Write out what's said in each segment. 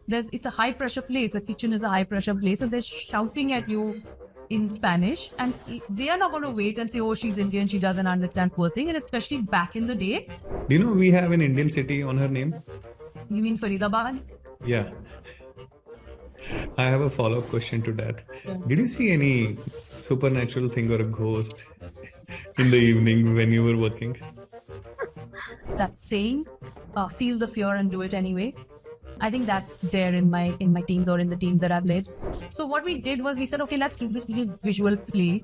it's a high pressure place. The kitchen is a high pressure place, and they're shouting at you in Spanish, and they are not going to wait and say, "Oh, she's Indian, she doesn't understand," poor thing. And especially back in the day, Do you know we have an Indian city on her name? you mean Faridabad? Yeah. I have a follow-up question to that. Yeah. Did you see any supernatural thing or a ghost in the evening when you were working? That saying, "Feel the fear and do it anyway." I think that's there in my teams or in the teams that I've led. So what we did was we said, okay, let's do this little visual play.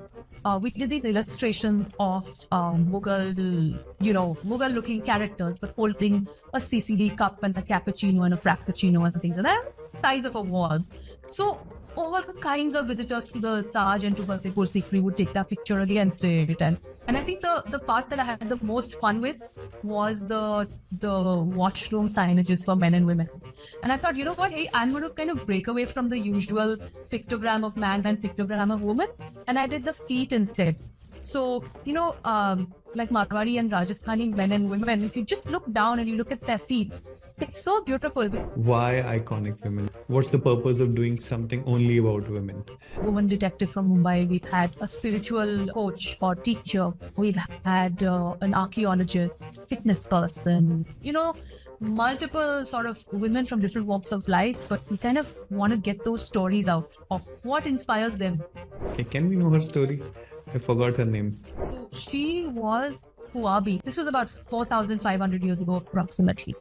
We did these illustrations of Mughal-looking characters, but holding a CCD cup and a cappuccino and a frappuccino and things like that, size of a wall. So all kinds of visitors to the Taj and to Fatehpur Sikri would take that picture against it. And I think the part that I had the most fun with was the washroom signages for men and women. And I thought, you know what, hey, I'm going to kind of break away from the usual pictogram of man and pictogram of woman. And I did the feet instead. So, like Marwari and Rajasthani men and women, if you just look down and you look at their feet, it's so beautiful. Why iconic women? What's the purpose of doing something only about women? Woman detective from Mumbai. We've had a spiritual coach or teacher. We've had an archaeologist, fitness person, multiple sort of women from different walks of life. But we kind of want to get those stories out of what inspires them. Okay, can we know her story? I forgot her name. So she was Puabi. This was about 4,500 years ago, approximately.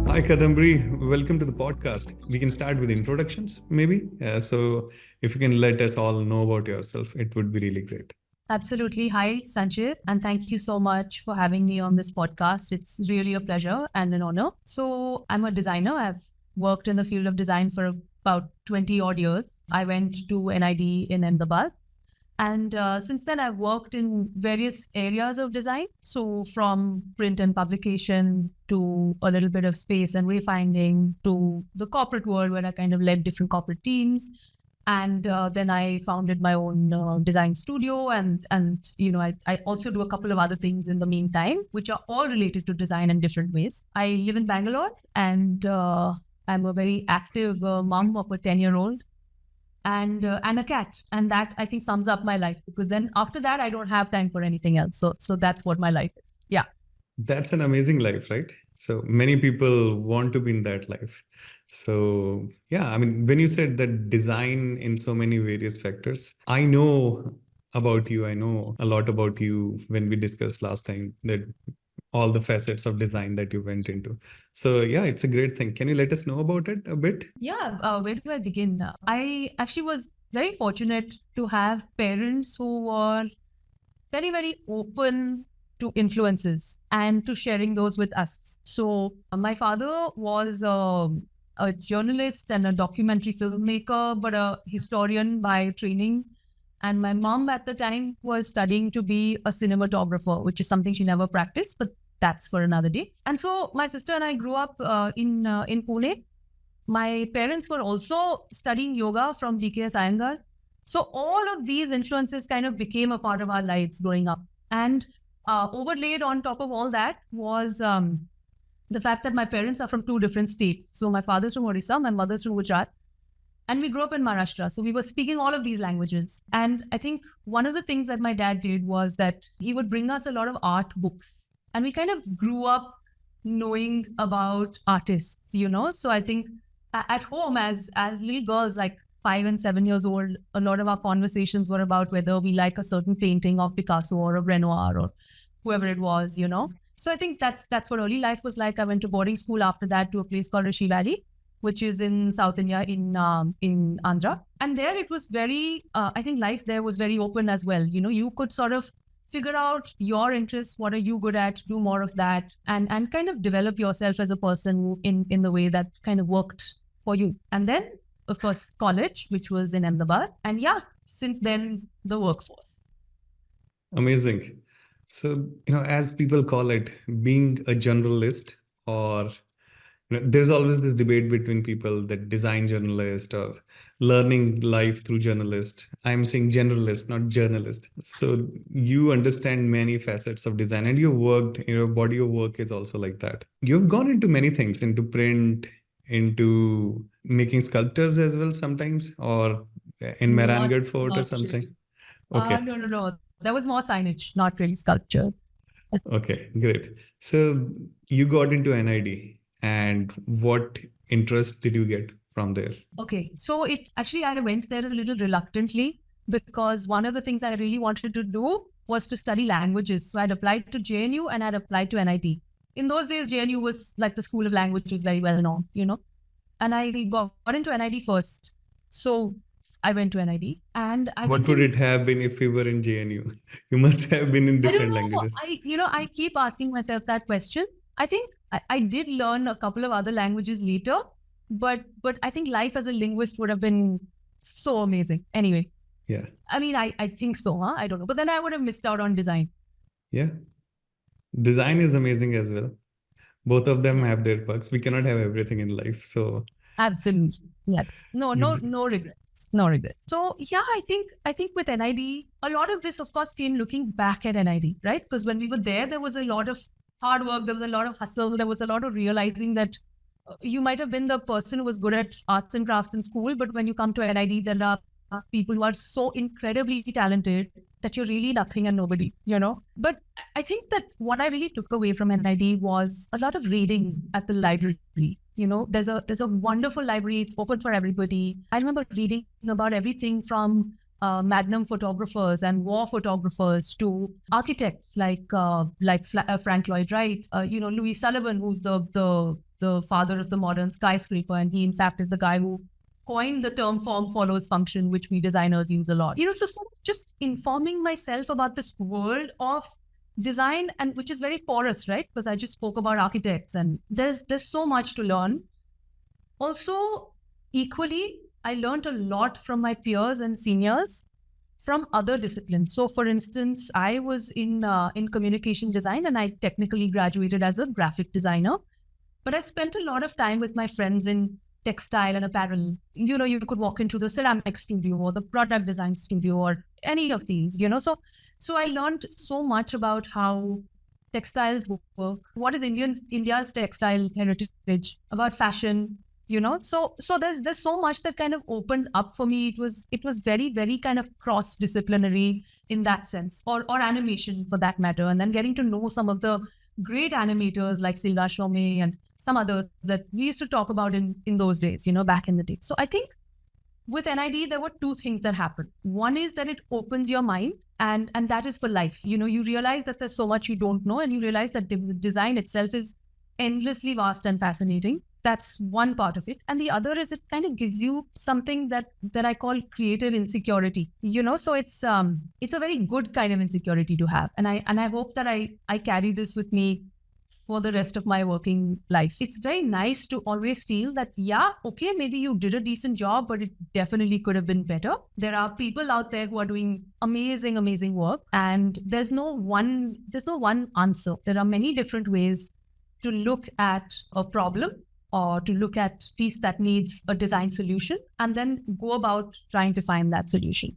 Hi Kadambari, welcome to the podcast. We can start with introductions, maybe. So if you can let us all know about yourself, it would be really great. Absolutely. Hi, Sanchit, and thank you so much for having me on this podcast. It's really a pleasure and an honor. So I'm a designer. I've worked in the field of design for about 20 odd years. I went to NID in Ahmedabad. And since then, I've worked in various areas of design. So from print and publication to a little bit of space and wayfinding to the corporate world where I kind of led different corporate teams. And then I founded my own design studio. And I also do a couple of other things in the meantime, which are all related to design in different ways. I live in Bangalore and I'm a very active mom of a 10-year-old. And a cat, and that I think sums up my life, because then after that I don't have time for anything else. So that's what my life is. Yeah, that's an amazing life, right? So many people want to be in that life. So yeah, I mean, when you said that design in so many various factors, I know about you. I know a lot about you when we discussed last time, that all the facets of design that you went into. So yeah, it's a great thing. Can you let us know about it a bit? Yeah, where do I begin? I actually was very fortunate to have parents who were very, very open to influences and to sharing those with us. So my father was a journalist and a documentary filmmaker, but a historian by training. And my mom at the time was studying to be a cinematographer, which is something she never practiced, but that's for another day. And so my sister and I grew up in Pune. My parents were also studying yoga from BKS Iyengar. So all of these influences kind of became a part of our lives growing up. And overlaid on top of all that was the fact that my parents are from two different states. So my father's from Odisha, my mother's from Gujarat. And we grew up in Maharashtra. So we were speaking all of these languages. And I think one of the things that my dad did was that he would bring us a lot of art books. And we kind of grew up knowing about artists, So I think at home as little girls, like 5 and 7 years old, a lot of our conversations were about whether we like a certain painting of Picasso or of Renoir or whoever it was, So I think that's what early life was like. I went to boarding school after that to a place called Rishi Valley, which is in South India, in Andhra. And there it was very, I think life there was very open as well. You could sort of figure out your interests, what are you good at, do more of that, and kind of develop yourself as a person in the way that kind of worked for you. And then, of course, college, which was in Ahmedabad. And yeah, since then, the workforce. Amazing. So, as people call it, being a generalist or There's always this debate between people that design journalist or learning life through journalist. I'm saying generalist, not journalist. So you understand many facets of design, and your work, your body of work is also like that. You've gone into many things, into print, into making sculptures as well sometimes, or in Not, Mehrangarh Fort or not something. really. Okay. No. That was more signage, not really sculptures. Okay, great. So you got into NID, and what interest did you get from there? Okay, so I went there a little reluctantly because one of the things I really wanted to do was to study languages. So I'd applied to JNU and I'd applied to NIT. In those days, JNU was like the school of languages, very well known, and I got into NID first. So I went to NID and I What would became, it have been if you were in JNU? You must have been in I don't different know. languages. I keep asking myself that question. I think I did learn a couple of other languages later, but I think life as a linguist would have been so amazing. Anyway, Yeah. I mean, I think so, huh? I don't know. But then I would have missed out on design. Yeah. Design is amazing as well. Both of them Yeah. have their perks. We cannot have everything in life. So Absolutely. Yeah. No, you, no, no regrets. No regrets. So yeah, I think with NID, a lot of this, of course, came looking back at NID, right? Because when we were there was a lot of hard work, there was a lot of hustle, there was a lot of realizing that you might have been the person who was good at arts and crafts in school, but when you come to NID, there are people who are so incredibly talented that you're really nothing and nobody. But I think that what I really took away from NID was a lot of reading at the library. There's a wonderful library. It's open for everybody. I remember reading about everything from Magnum photographers and war photographers to architects like Frank Lloyd Wright, Louis Sullivan, who's the father of the modern skyscraper, and he in fact is the guy who coined the term form follows function, which we designers use a lot. So sort of just informing myself about this world of design, and which is very porous, right? Because I just spoke about architects, and there's so much to learn. Also, equally, I learned a lot from my peers and seniors from other disciplines. So, for instance, I was in communication design, and I technically graduated as a graphic designer. But I spent a lot of time with my friends in textile and apparel. You could walk into the ceramic studio or the product design studio or any of these. So I learned so much about how textiles work. What is India's textile heritage, about fashion. So there's so much that kind of opened up for me. It was very, very kind of cross disciplinary in that sense, or animation for that matter. And then getting to know some of the great animators like Silva Shome and some others that we used to talk about in those days, back in the day. So I think with NID, there were two things that happened. One is that it opens your mind, and that is for life. You realize that there's so much you don't know, and you realize that design itself is endlessly vast and fascinating. That's one part of it. And the other is it kind of gives you something that I call creative insecurity. So it's a very good kind of insecurity to have. And I hope that I carry this with me for the rest of my working life. It's very nice to always feel that, yeah, okay, maybe you did a decent job, but it definitely could have been better. There are people out there who are doing amazing, amazing work, and there's no one answer. There are many different ways to look at a problem or to look at a piece that needs a design solution, and then go about trying to find that solution.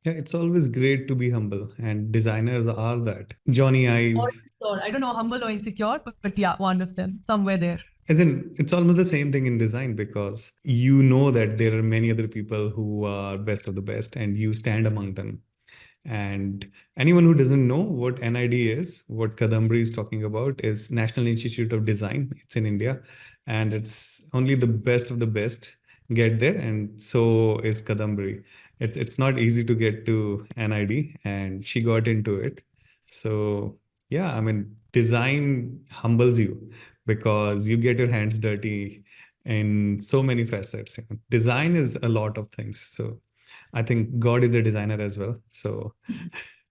yeah, it's always great to be humble, and designers are that. Johnny Or Ive, insecure. I don't know, humble or insecure, but yeah, one of them, somewhere there. as in, it's almost the same thing in design, because you know that there are many other people who are best of the best, and you stand among them. And anyone who doesn't know what NID is, what Kadambari is talking about, is National Institute of Design. It's in India, and it's only the best of the best get there, and so is Kadambari. It's not easy to get to NID, and she got into it. So yeah, I mean, design humbles you because you get your hands dirty in so many facets. Design is a lot of things. So I think God is a designer as well. So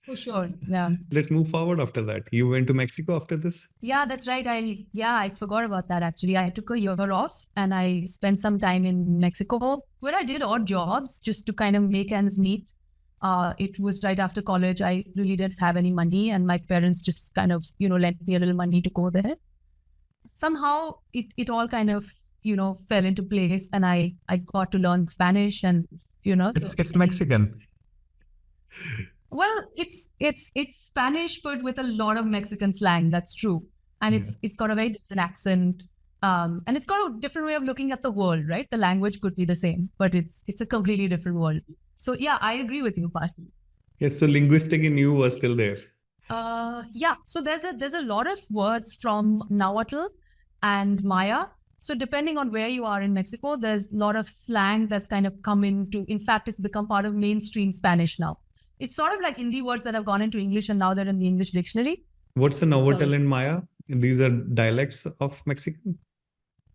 For sure. Yeah. let's move forward after that. You went to Mexico after this? Yeah, that's right. I forgot about that actually. I took a year off and I spent some time in Mexico where I did odd jobs just to kind of make ends meet. It was right after college. I really didn't have any money, and my parents just kind of, lent me a little money to go there. somehow it all kind of, fell into place, and I got to learn Spanish, and, It's Mexican. well, it's Spanish, but with a lot of Mexican slang. That's true, and it's got a very different accent, and it's got a different way of looking at the world. Right, the language could be the same, but it's a completely different world. So yeah, I agree with you, partly. Yes, so linguistic in you was still there. Yeah. So there's a lot of words from Nahuatl and Maya. So depending on where you are in Mexico, there's a lot of slang that's kind of come into. In fact, it's become part of mainstream Spanish now. It's sort of like Hindi words that have gone into English, and now they're in the English dictionary. What's a Nahuatl and Maya? These are dialects of Mexican?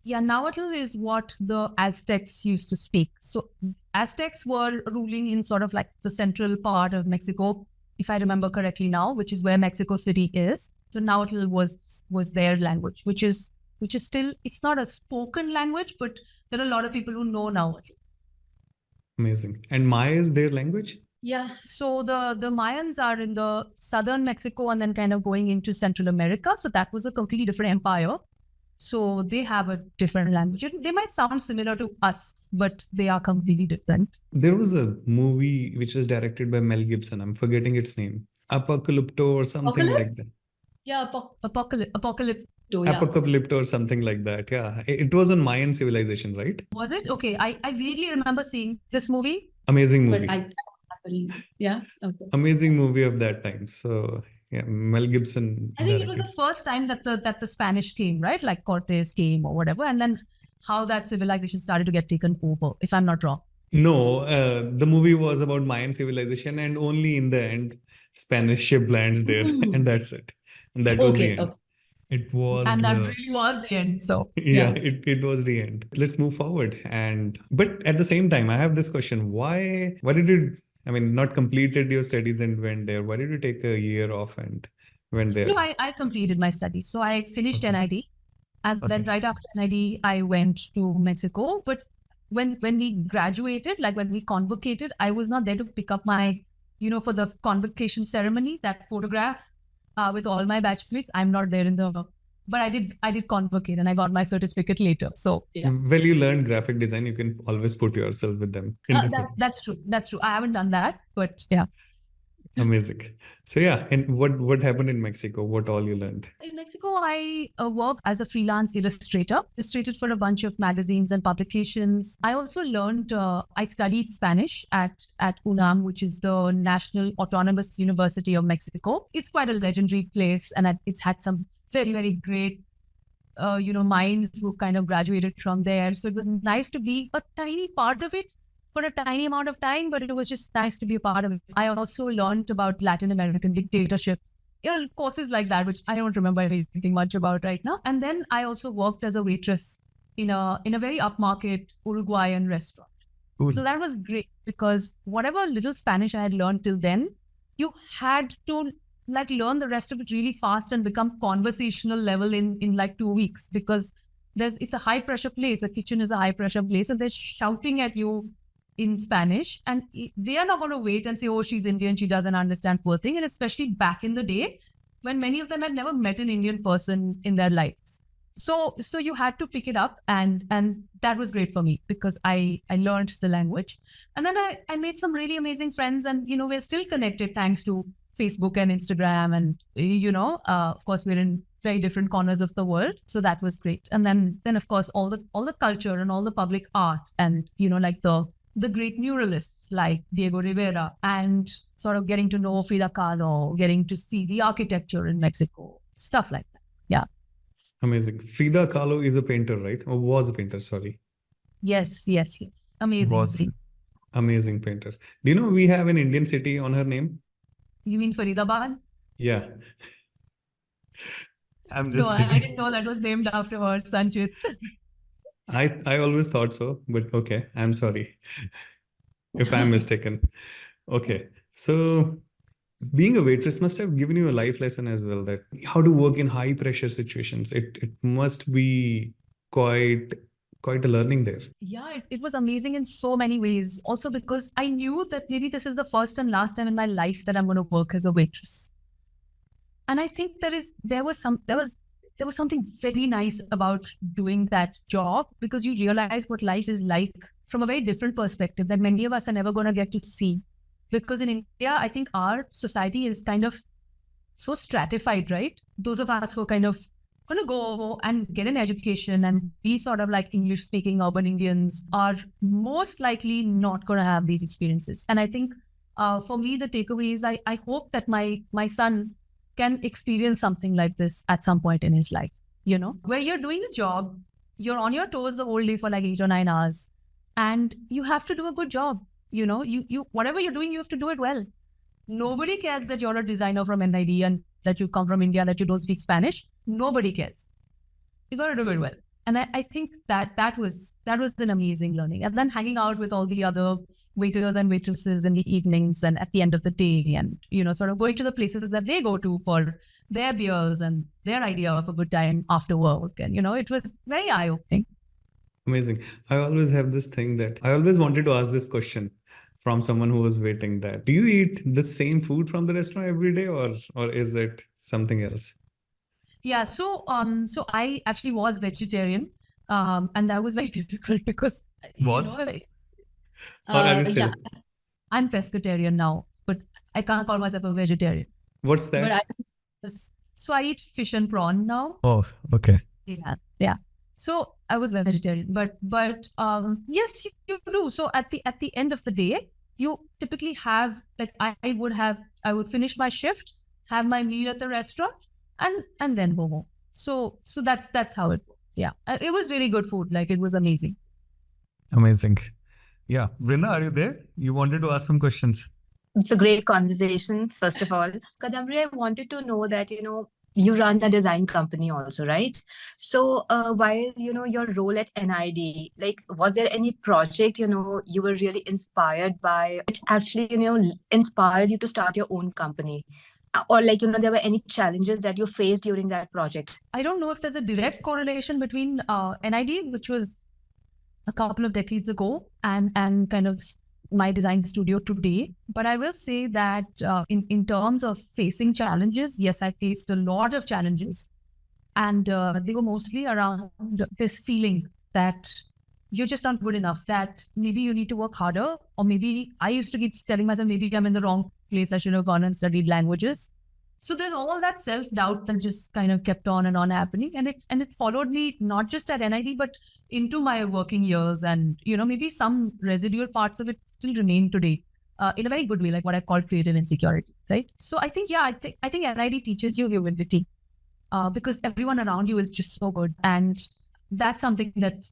Yeah, Nahuatl is what the Aztecs used to speak. So Aztecs were ruling in sort of like the central part of Mexico, if I remember correctly now, which is where Mexico City is. So Nahuatl was their language, which is still, it's not a spoken language, but there are a lot of people who know Nahuatl. Amazing. And Maya is their language? Yeah. So the Mayans are in the southern Mexico and then kind of going into Central America. So that was a completely different empire. So they have a different language. They might sound similar to us, but they are completely different. There was a movie which was directed by Mel Gibson. I'm forgetting its name. Apocalypto or something like that. Yeah, Apocalypto. Yeah. Apocalypto or something like that. Yeah. It was on Mayan civilization, right? Was it? Okay. I vaguely remember seeing this movie. Amazing movie. But yeah. Okay. Amazing movie of that time. So yeah, Mel Gibson. I think it was the first time that the Spanish came, right? Like Cortes came or whatever, and then how that civilization started to get taken over, if I'm not wrong. No, the movie was about Mayan civilization, and only in the end, Spanish ship lands there, and that's it. And that was the end. Okay. It was, and that really was the end. So yeah, it was the end. Let's move forward. But at the same time, I have this question: Why did you? I mean, not completed your studies and went there. Why did you take a year off and went there? No, I completed my studies. So I finished NID, and then right after NID, I went to Mexico. But when we graduated, like when we convocated, I was not there to pick up my, for the convocation ceremony, that photograph with all my batchmates. I'm not there but I did convocate, and I got my certificate later. So yeah. Well, you learned graphic design. You can always put yourself with them. That's true. That's true. I haven't done that, but yeah. Amazing. So yeah, and what happened in Mexico? What all you learned? In Mexico, I worked as a freelance illustrator, illustrated for a bunch of magazines and publications. I also learned, I studied Spanish at UNAM, which is the National Autonomous University of Mexico. It's quite a legendary place, and it's had some very, very great, minds who kind of graduated from there. So it was nice to be a tiny part of it for a tiny amount of time, but it was just nice to be a part of it. I also learned about Latin American dictatorships, courses like that, which I don't remember anything much about right now. And then I also worked as a waitress in a very upmarket Uruguayan restaurant. Cool. So that was great, because whatever little Spanish I had learned till then, you had to learn the rest of it really fast and become conversational level in 2 weeks, because it's a high pressure place. A kitchen is a high pressure place, and they're shouting at you in Spanish, and they are not going to wait and say, oh, she's Indian, she doesn't understand, poor thing. And especially back in the day when many of them had never met an Indian person in their lives. So you had to pick it up, and that was great for me, because I learned the language. And then I made some really amazing friends, and we're still connected thanks to Facebook and Instagram, and of course we're in very different corners of the world, so that was great. And then of course all the culture and all the public art, and like the great muralists like Diego Rivera, and sort of getting to know Frida Kahlo, getting to see the architecture in Mexico, stuff like that. Yeah. Amazing. Frida Kahlo is a painter, right? Or was a painter, sorry. Yes. Amazing. Amazing painter. Do you know we have an Indian city on her name? You mean Faridabad? Yeah. I didn't know that was named after her, Sanchit. I always thought so, but okay, I'm sorry if I'm mistaken. Okay, so being a waitress must have given you a life lesson as well, that how to work in high pressure situations. It must be quite a learning there. Yeah, it was amazing in so many ways. Also because I knew that maybe this is the first and last time in my life that I'm going to work as a waitress. And I think there was there was something very nice about doing that job, because you realize what life is like from a very different perspective that many of us are never going to get to see. Because in India, I think our society is kind of so stratified, right? Those of us who are kind of going to go and get an education and be sort of like English speaking urban Indians are most likely not going to have these experiences. And I think for me, the takeaway is I hope that my son can experience something like this at some point in his life, where you're doing a job, you're on your toes the whole day for like 8 or 9 hours, and you have to do a good job. You whatever you're doing, you have to do it well. Nobody cares that you're a designer from NID and that you come from India, that you don't speak Spanish. Nobody cares. You got to do it well. And I think that was an amazing learning. And then hanging out with all the other waiters and waitresses in the evenings and at the end of the day, and, sort of going to the places that they go to for their beers and their idea of a good time after work. And, it was very eye-opening. Amazing. I always have this thing that I always wanted to ask this question from someone who was waiting, that do you eat the same food from the restaurant every day, or is it something else? Yeah, so I actually was vegetarian, and that was very difficult because Or are you still? yeah, I'm pescatarian now, but I can't call myself a vegetarian. What's that? So I eat fish and prawn now. Oh, okay. Yeah. So I was vegetarian, but yes, you do. So at the end of the day, you typically have, like, I would finish my shift, have my meal at the restaurant, and then go home. So that's how it. Yeah, it was really good food. Like, it was amazing. Amazing. Yeah, Vrinda, are you there? You wanted to ask some questions. It's a great conversation, first of all. Kadambari, I wanted to know that, you run a design company also, right? So while, your role at NID, like, was there any project, you were really inspired by, which actually, inspired you to start your own company? Or like, there were any challenges that you faced during that project? I don't know if there's a direct correlation between NID, which was a couple of decades ago, and kind of my design studio today. But I will say that in terms of facing challenges, yes, I faced a lot of challenges. And they were mostly around this feeling that you're just not good enough, that maybe you need to work harder, or maybe I used to keep telling myself, maybe I'm in the wrong place, I should have gone and studied languages. So there's all that self-doubt that just kind of kept on and on happening. And it followed me not just at NID, but into my working years. And, maybe some residual parts of it still remain today in a very good way, like what I call creative insecurity, right? So I think, I think NID teaches you humility because everyone around you is just so good. And that's something that,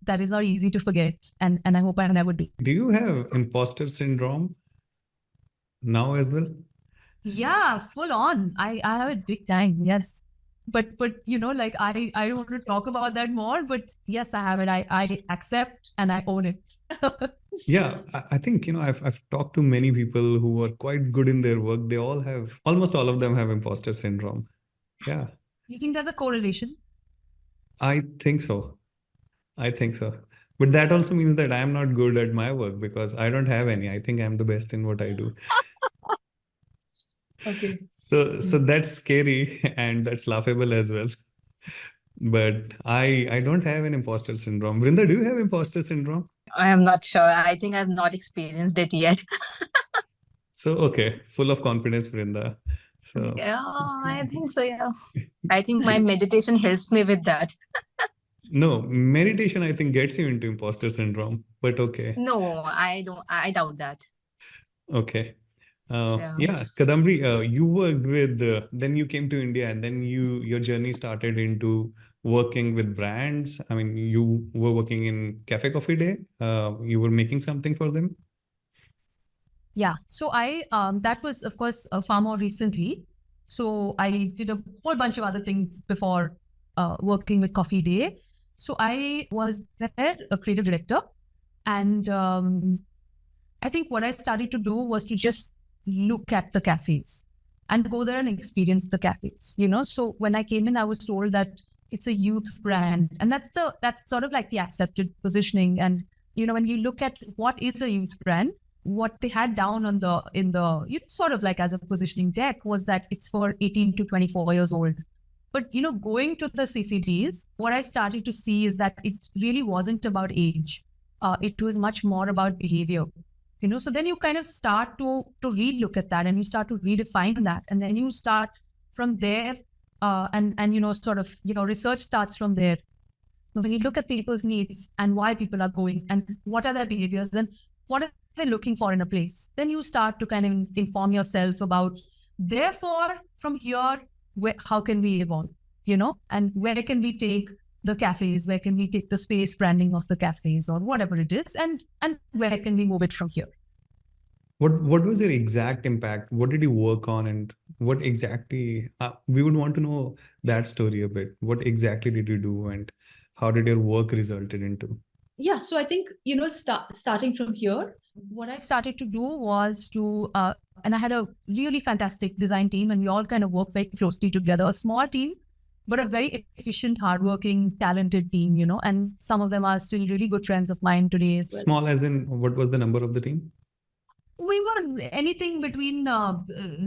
that is not easy to forget. And I hope I never do. Do you have imposter syndrome now as well? Yeah, full on. I have it big time. Yes. But like, I don't want to talk about that more, but yes, I have it. I accept and I own it. Yeah, I think, I've talked to many people who are quite good in their work. They almost all of them have imposter syndrome. Yeah. You think there's a correlation? I think so. But that also means that I am not good at my work because I don't have any. I think I'm the best in what I do. Okay. So that's scary and that's laughable as well. But I don't have an imposter syndrome. Vrinda, do you have imposter syndrome? I am not sure. I think I've not experienced it yet. So, okay, full of confidence, Vrinda. So Yeah, I think so, yeah. I think my meditation helps me with that. no, meditation I think gets you into imposter syndrome, but okay. No, I don't. I doubt that. Okay. Yeah. Yeah, Kadambari, you worked with, then you came to India and then your journey started into working with brands. I mean, you were working in Cafe Coffee Day. You were making something for them. Yeah. So that was, of course, far more recently. So I did a whole bunch of other things before working with Coffee Day. So I was there, a creative director. And I think what I started to do was to just look at the cafes and go there and experience the cafes, So when I came in, I was told that it's a youth brand, and that's sort of like the accepted positioning. And, when you look at what is a youth brand, what they had down in the sort of like as a positioning deck was that it's for 18 to 24 years old. But, going to the CCDs, what I started to see is that it really wasn't about age. It was much more about behavior. So then you kind of start to relook at that, and you start to redefine that. And then you start from there, and sort of, research starts from there. When you look at people's needs and why people are going and what are their behaviors and what are they looking for in a place, then you start to kind of inform yourself about, therefore, from here, how can we evolve, and where can we take the cafes, where can we take the space branding of the cafes or whatever it is, and where can we move it from here? What was your exact impact? What did you work on, and what exactly, we would want to know that story a bit. What exactly did you do, and how did your work resulted into? Yeah, so I think, starting from here, what I started to do was to, and I had a really fantastic design team, and we all kind of worked very closely together, a small team, but a very efficient, hardworking, talented team, and some of them are still really good friends of mine today as well. Small as in, what was the number of the team? We were anything between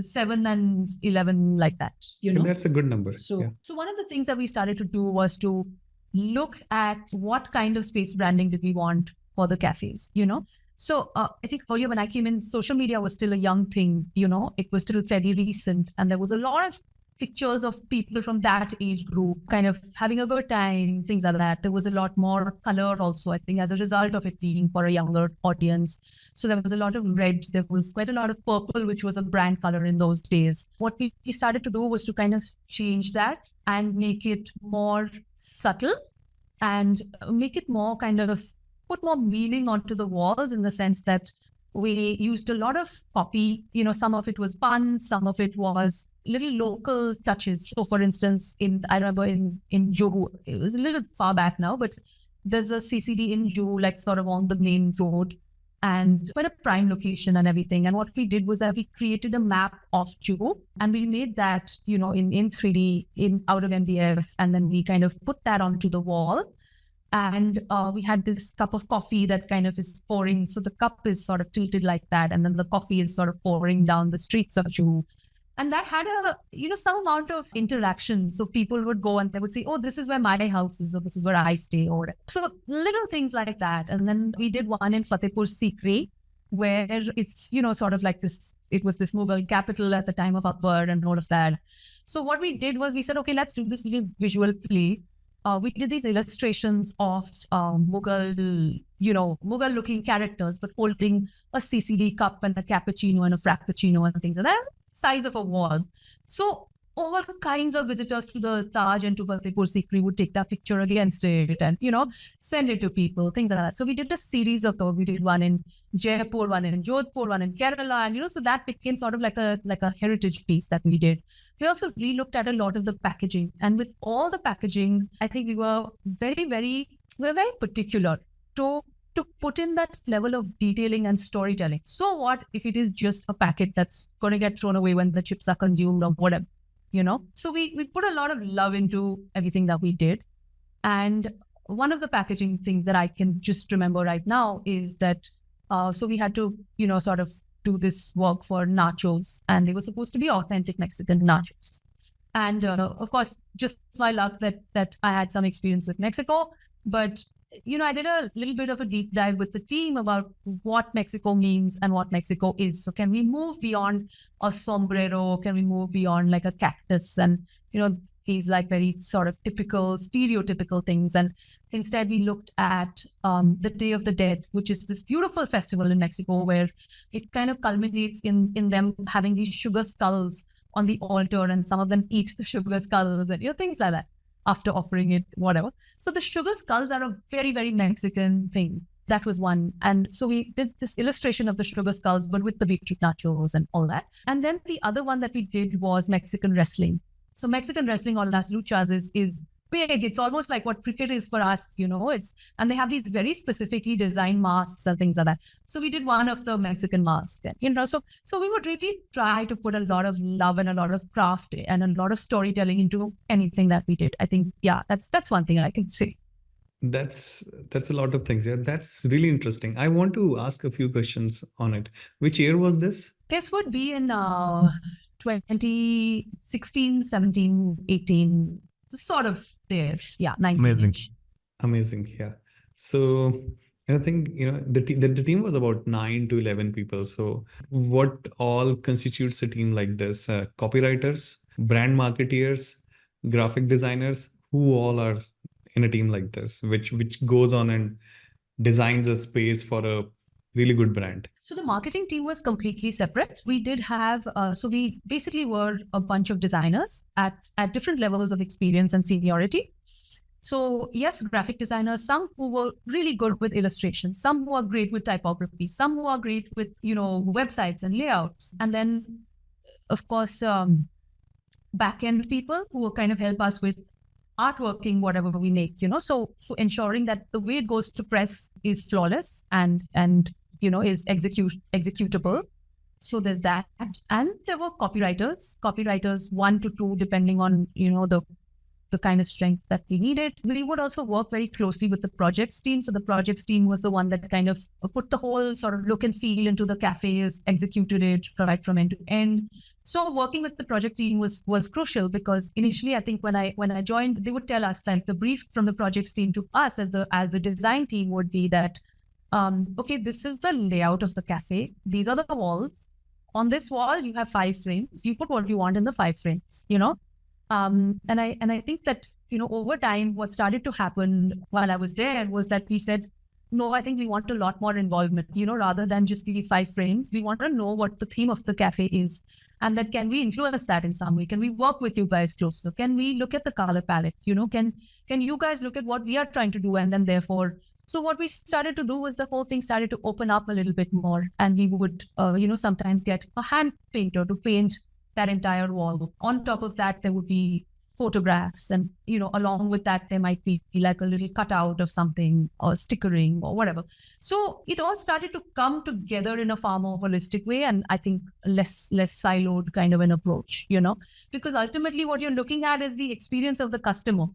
7 and 11, like that, That's a good number. So, yeah. So one of the things that we started to do was to look at what kind of space branding did we want for the cafes, So I think earlier when I came in, social media was still a young thing, it was still fairly recent. And there was a lot of pictures of people from that age group kind of having a good time, things like that. There was a lot more color also, I think, as a result of it being for a younger audience. So there was a lot of red. There was quite a lot of purple, which was a brand color in those days. What we started to do was to kind of change that and make it more subtle and make it more kind of put more meaning onto the walls, in the sense that we used a lot of copy. Some of it was puns, some of it was little local touches. So for instance, I remember in Juhu, it was a little far back now, but there's a CCD in Juhu, like sort of on the main road, and quite a prime location and everything. And what we did was that we created a map of Juhu, and we made that, in 3D out of MDF, and then we kind of put that onto the wall. And we had this cup of coffee that kind of is pouring. So the cup is sort of tilted like that, and then the coffee is sort of pouring down the streets of Juhu. And that had some amount of interaction. So people would go and they would say, oh, this is where my house is, or this is where I stay, or whatever. So little things like that. And then we did one in Fatehpur Sikri, where it's, sort of like this, it was this Mughal capital at the time of Akbar and all of that. So what we did was we said, okay, let's do this little visual play. We did these illustrations of Mughal looking characters, but holding a CCD cup and a cappuccino and a frappuccino and things like that, size of a wall. So all kinds of visitors to the Taj and to Fatehpur Sikri would take that picture against it and, send it to people, things like that. So we did a series of those. We did one in Jaipur, one in Jodhpur, one in Kerala, and, so that became sort of like a heritage piece that we did. We also relooked at a lot of the packaging, and with all the packaging, I think we were very particular to put in that level of detailing and storytelling. So what if it is just a packet that's going to get thrown away when the chips are consumed or whatever, So we put a lot of love into everything that we did. And one of the packaging things that I can just remember right now is that, so we had to, sort of do this work for nachos, and they were supposed to be authentic Mexican nachos. And of course, just my luck that I had some experience with Mexico, but I did a little bit of a deep dive with the team about what Mexico means and what Mexico is. So can we move beyond a sombrero? Can we move beyond like a cactus and, these like very sort of typical, stereotypical things? And instead we looked at the Day of the Dead, which is this beautiful festival in Mexico where it kind of culminates in them having these sugar skulls on the altar, and some of them eat the sugar skulls and, things like that after offering it, whatever. So the sugar skulls are a very, very Mexican thing. That was one. And so we did this illustration of the sugar skulls, but with the beetroot nachos and all that. And then the other one that we did was Mexican wrestling. So Mexican wrestling, or las luchas, is big. It's almost like what cricket is for us, and they have these very specifically designed masks and things like that. So we did one of the Mexican masks then, so we would really try to put a lot of love and a lot of craft and a lot of storytelling into anything that we did. I think, yeah, that's one thing I can say. That's a lot of things. Yeah, that's really interesting. I want to ask a few questions on it. Which year was this? This would be in 2016, 17, 18, sort of there. Yeah, 19. Amazing. Amazing. Yeah. So I think, the team was about 9 to 11 people. So what all constitutes a team like this? Copywriters, brand marketeers, graphic designers, who all are in a team like this, which goes on and designs a space for a really good brand. So the marketing team was completely separate. We did have, so we basically were a bunch of designers at different levels of experience and seniority. So yes, graphic designers, some who were really good with illustration, some who are great with typography, some who are great with, websites and layouts. And then, of course, back-end people who will kind of help us with artworking, whatever we make, so ensuring that the way it goes to press is flawless and is executable. So there's that. And there were copywriters 1 to 2, depending on, the kind of strength that we needed. We would also work very closely with the projects team. So the projects team was the one that kind of put the whole sort of look and feel into the cafes, executed it right from end to end. So working with the project team was crucial, because initially, I think when I joined, they would tell us, like, the brief from the projects team to us as the design team would be that, okay, this is the layout of the cafe. These are the walls. On this wall, you have 5 frames. You put what you want in the 5 frames, And I think that, over time, what started to happen while I was there was that we said, no, I think we want a lot more involvement, rather than just these 5 frames. We want to know what the theme of the cafe is, and that can we influence that in some way? Can we work with you guys closer? Can we look at the color palette? Can you guys look at what we are trying to do? And then therefore, so what we started to do was the whole thing started to open up a little bit more, and we would, sometimes get a hand painter to paint that entire wall. On top of that, there would be photographs, and along with that, there might be like a little cutout of something or stickering or whatever. So it all started to come together in a far more holistic way, and I think less siloed kind of an approach, because ultimately what you're looking at is the experience of the customer.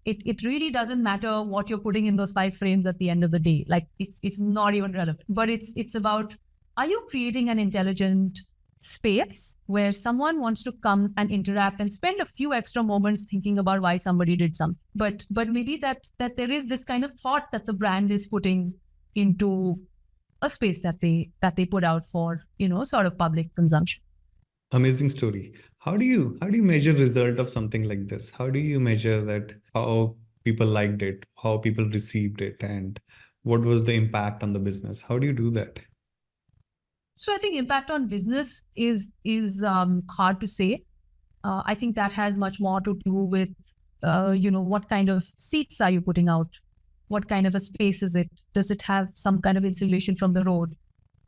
It really doesn't matter what you're putting in those 5 frames at the end of the day. Like, it's not even relevant, but it's about, are you creating an intelligent space where someone wants to come and interact and spend a few extra moments thinking about why somebody did something, but maybe that there is this kind of thought that the brand is putting into a space that they put out for, sort of public consumption. Amazing story. How do you measure result of something like this? How do you measure that, how people liked it, how people received it, and what was the impact on the business? How do you do that? So I think impact on business is hard to say. I think that has much more to do with, what kind of seats are you putting out? What kind of a space is it? Does it have some kind of insulation from the road?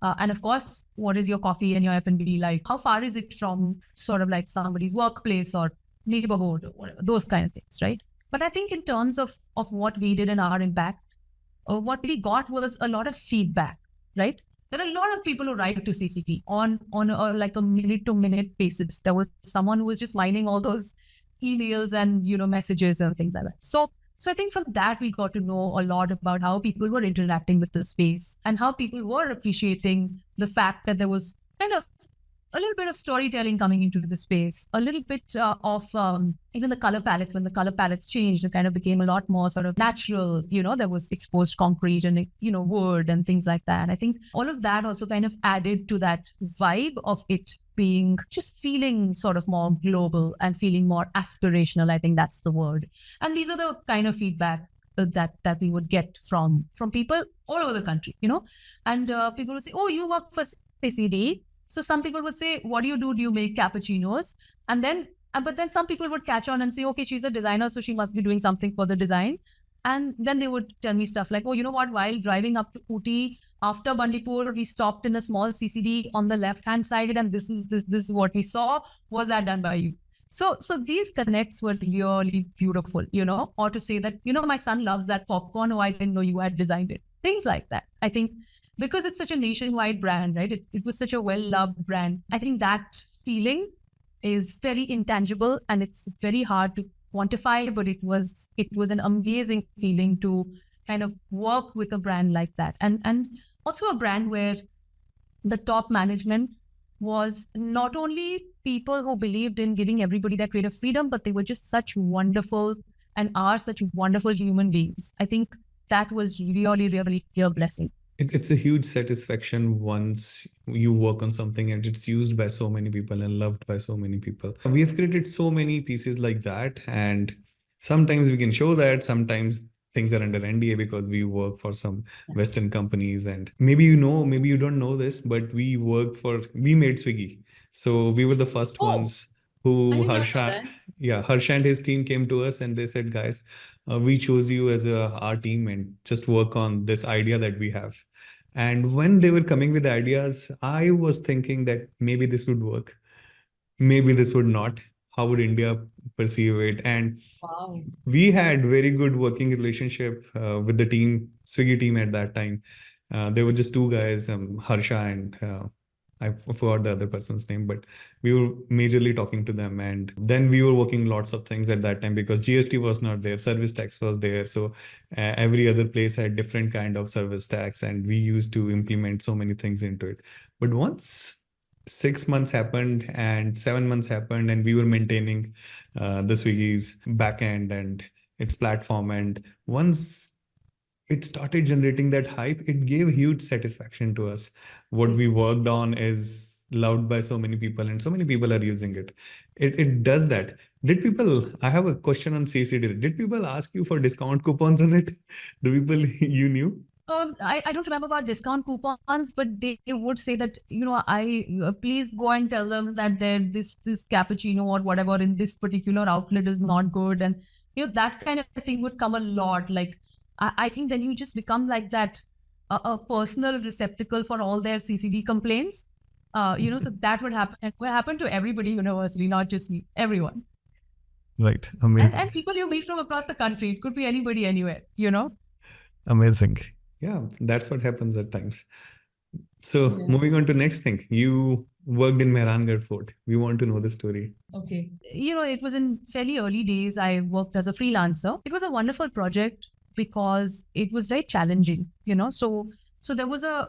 And of course, what is your coffee and your F&B like? How far is it from sort of like somebody's workplace or neighborhood or whatever, those kind of things, right? But I think in terms of what we did and our impact, what we got was a lot of feedback, right? There are a lot of people who write to CCD on like a minute-to-minute basis. There was someone who was just mining all those emails and, messages and things like that. So I think from that, we got to know a lot about how people were interacting with the space and how people were appreciating the fact that there was kind of a little bit of storytelling coming into the space, a little bit of even the color palettes. When the color palettes changed, it kind of became a lot more sort of natural. There was exposed concrete and, wood and things like that. I think all of that also kind of added to that vibe of it being just feeling sort of more global and feeling more aspirational. I think that's the word. And these are the kind of feedback that we would get from people all over the country, and people would say, oh, you work for CCD. So some people would say, what do you do? Do you make cappuccinos? And then, but then some people would catch on and say, okay, she's a designer, so she must be doing something for the design. And then they would tell me stuff like, oh, you know what? While driving up to Ooty after Bandipur, we stopped in a small CCD on the left-hand side, and this is what we saw. Was that done by you? So these connects were really beautiful, or to say that, my son loves that popcorn. Oh, I didn't know you had designed it. Things like that. I think, because it's such a nationwide brand, right? It was such a well-loved brand. I think that feeling is very intangible and it's very hard to quantify, but it was an amazing feeling to kind of work with a brand like that. And also a brand where the top management was not only people who believed in giving everybody that creative freedom, but they were just such wonderful and are such wonderful human beings. I think that was really, really a blessing. It's a huge satisfaction once you work on something and it's used by so many people and loved by so many people. We have created so many pieces like that, and sometimes we can show that, sometimes things are under NDA because we work for some Western companies. And maybe you know, maybe you don't know this, but we made Swiggy. So we were the first ones who I did not know Harsha, that. yeah, Harsha and his team came to us and they said, guys, we chose you as our team and just work on this idea that we have. And when they were coming with ideas, I was thinking that maybe this would work, maybe this would not. How would India perceive it? And Wow. we had very good working relationship with the team, Swiggy team at that time. There were just two guys, Harsha and I forgot the other person's name, but we were majorly talking to them. And then we were working lots of things at that time because GST was not there, service tax was there. So every other place had different kind of service tax, and we used to implement so many things into it. But once 6 months happened and 7 months happened, and we were maintaining the Swiggy's backend and its platform. And once it started generating that hype, it gave huge satisfaction to us. What we worked on is loved by so many people, and so many people are using it. It does that. I have a question on CCD. Did people ask you for discount coupons on it? The people you knew? I don't remember about discount coupons, but they would say that, please go and tell them that this cappuccino or whatever in this particular outlet is not good. And, that kind of thing would come a lot. Like, I think then you just become like that, a personal receptacle for all their CCD complaints. So that would happen. It would happen to everybody universally, not just me, everyone. Right. Amazing. And people you meet from across the country. It could be anybody, anywhere, Amazing. Yeah, that's what happens at times. So moving on to next thing, you worked in Mehrangarh Fort. We want to know the story. Okay. It was in fairly early days. I worked as a freelancer. It was a wonderful project because it was very challenging, So there was a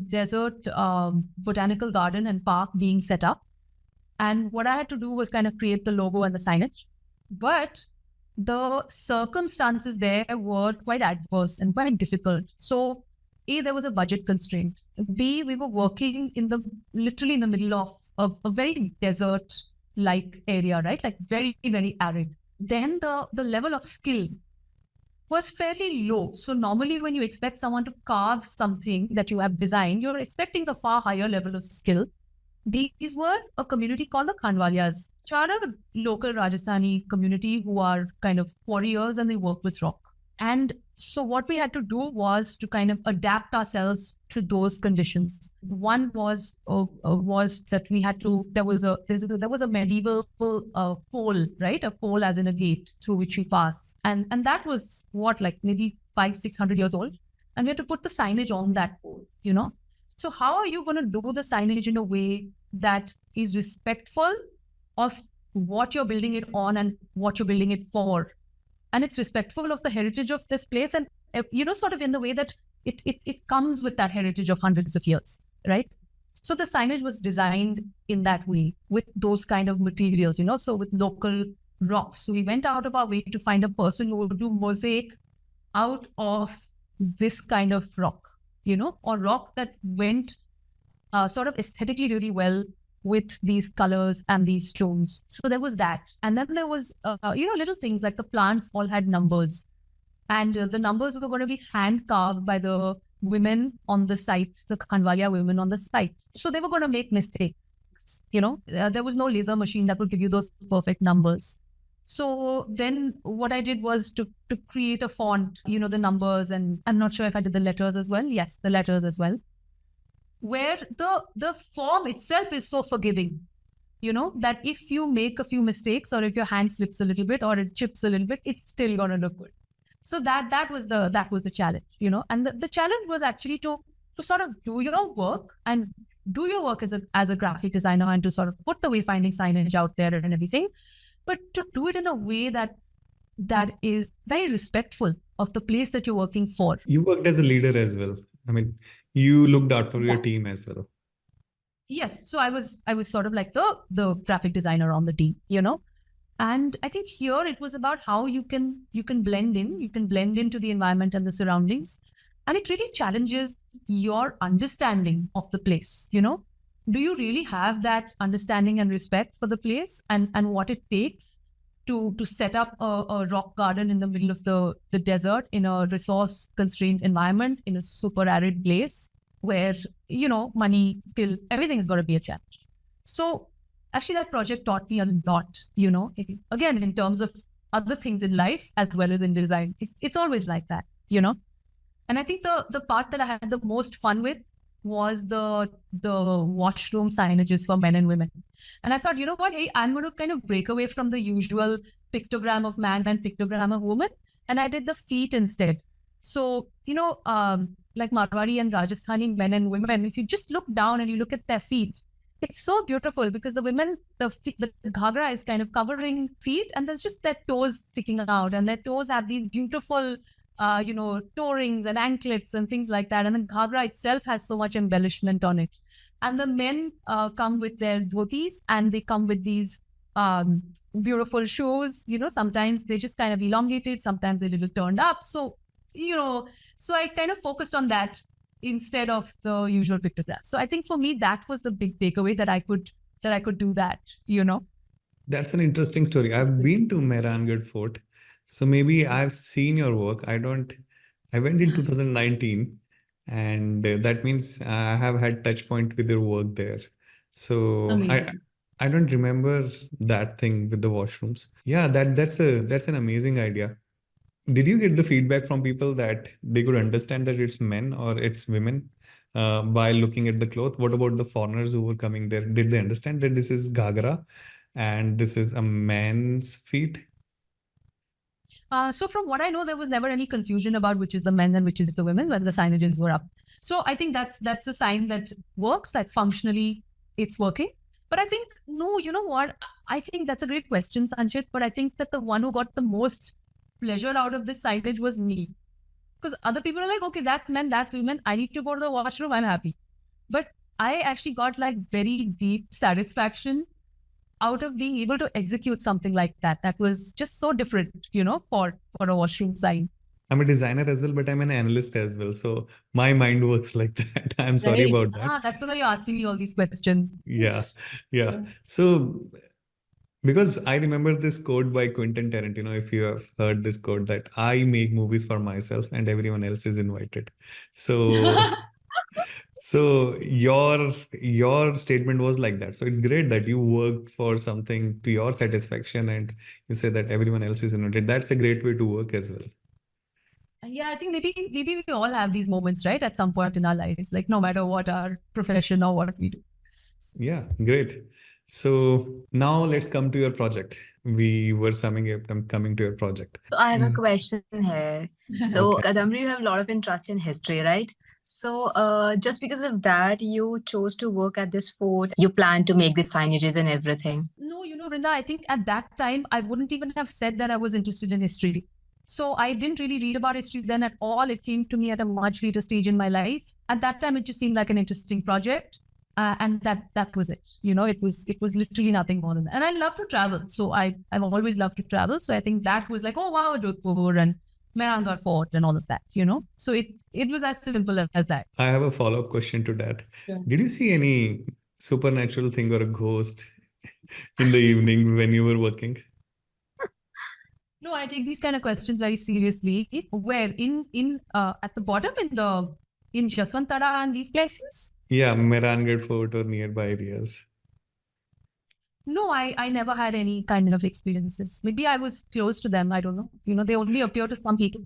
desert botanical garden and park being set up. And what I had to do was kind of create the logo and the signage. But the circumstances there were quite adverse and quite difficult. So A, there was a budget constraint. B, we were working literally in the middle of a very desert-like area, right? Like very, very arid. Then the level of skill was fairly low. So normally when you expect someone to carve something that you have designed, you're expecting a far higher level of skill. These were a community called the Khanwalias, which are a local Rajasthani community who are kind of warriors and they work with rock. And so what we had to do was to kind of adapt ourselves to those conditions. One was that we had to, there was a medieval pole, right? A pole as in a gate through which we pass. And that was maybe 500-600 years old. And we had to put the signage on that pole, So how are you going to do the signage in a way that is respectful of what you're building it on and what you're building it for? And it's respectful of the heritage of this place and, sort of in the way that it comes with that heritage of hundreds of years, right? So the signage was designed in that way with those kind of materials, so with local rocks. So we went out of our way to find a person who would do mosaic out of this kind of rock, or rock that went sort of aesthetically really well with these colors and these stones. So there was that. And then there was, little things like the plants all had numbers. And the numbers were going to be hand carved by the women on the site, the Khanwalia women on the site. So they were going to make mistakes. There was no laser machine that would give you those perfect numbers. So then what I did was to create a font, the numbers, and I'm not sure if I did the letters as well. Yes, the letters as well. Where the form itself is so forgiving, that if you make a few mistakes or if your hand slips a little bit or it chips a little bit, it's still going to look good. So that was the challenge, and the challenge was actually to sort of do your work and do your work as a graphic designer and to sort of put the wayfinding signage out there and everything, but to do it in a way that is very respectful of the place that you're working for. You worked as a leader as well. I mean, you looked after your team as well. Yes. So I was sort of like the graphic designer on the team, And I think here it was about how you can blend in, into the environment and the surroundings. And it really challenges your understanding of the place, Do you really have that understanding and respect for the place and what it takes to set up a rock garden in the middle of the desert in a resource constrained environment in a super arid place where, money, skill, everything is going to be a challenge. So actually that project taught me a lot, again, in terms of other things in life as well as in design. It's always like that, And I think the part that I had the most fun with was the washroom signages for men and women. And I thought, you know what, hey, I'm going to kind of break away from the usual pictogram of man and pictogram of woman. And I did the feet instead. So, like Marwari and Rajasthani men and women, if you just look down and you look at their feet, it's so beautiful because the women, the ghagra is kind of covering feet and there's just their toes sticking out and their toes have these beautiful, toe rings and anklets and things like that. And the ghagra itself has so much embellishment on it. And the men come with their dhotis and they come with these beautiful shoes. Sometimes they just kind of elongated, sometimes they're a little turned up. So, so I kind of focused on that instead of the usual pictograph. So I think for me, that was the big takeaway that I could do that, That's an interesting story. I've been to Mehrangarh Fort. So maybe I've seen your work. I went in 2019 and that means I have had touch point with your work there. So Amazing. I don't remember that thing with the washrooms. Yeah, that's an amazing idea. Did you get the feedback from people that they could understand that it's men or it's women by looking at the cloth? What about the foreigners who were coming there? Did they understand that this is Gagra and this is a man's feet? So from what I know, there was never any confusion about which is the men and which is the women when the signages were up. So I think that's a sign that works, like functionally it's working. But I think, no, you know what? I think that's a great question, Sanchit. But I think that the one who got the most pleasure out of this signage was me. Because other people are like, okay, that's men, that's women. I need to go to the washroom. I'm happy. But I actually got like very deep satisfaction out of being able to execute something like that. That was just so different, for a washroom sign. I'm a designer as well, but I'm an analyst as well. So my mind works like that. I'm sorry about that. That's why you're asking me all these questions. Yeah. So because I remember this quote by Quentin Tarantino, if you have heard this quote, that I make movies for myself and everyone else is invited. So so your statement was like that. So it's great that you worked for something to your satisfaction and you say that everyone else is invited. That's a great way to work as well. Yeah, I think maybe we all have these moments, right? At some point in our lives, like no matter what our profession or what we do. Yeah, great. So now let's come to your project. We were summing up, coming to your project. So I have a question here. So Okay. Kadambari, you have a lot of interest in history, right? So just because of that, you chose to work at this fort. You plan to make the signages and everything. No, Vrinda, I think at that time, I wouldn't even have said that I was interested in history. So I didn't really read about history then at all. It came to me at a much later stage in my life. At that time, it just seemed like an interesting project. And that was it. It was literally nothing more than that. And I love to travel. So I've always loved to travel. So I think that was like, oh, wow, Jodhpur and Mehrangarh Fort and all of that, So it was as simple as that. I have a follow-up question to that. Yeah. Did you see any supernatural thing or a ghost in the evening when you were working? No, I take these kind of questions very seriously. Where in at the bottom in Jaswantara and these places? Yeah, Mehrangarh Fort or nearby areas. No, I never had any kind of experiences. Maybe I was close to them. I don't know. They only appear to some people.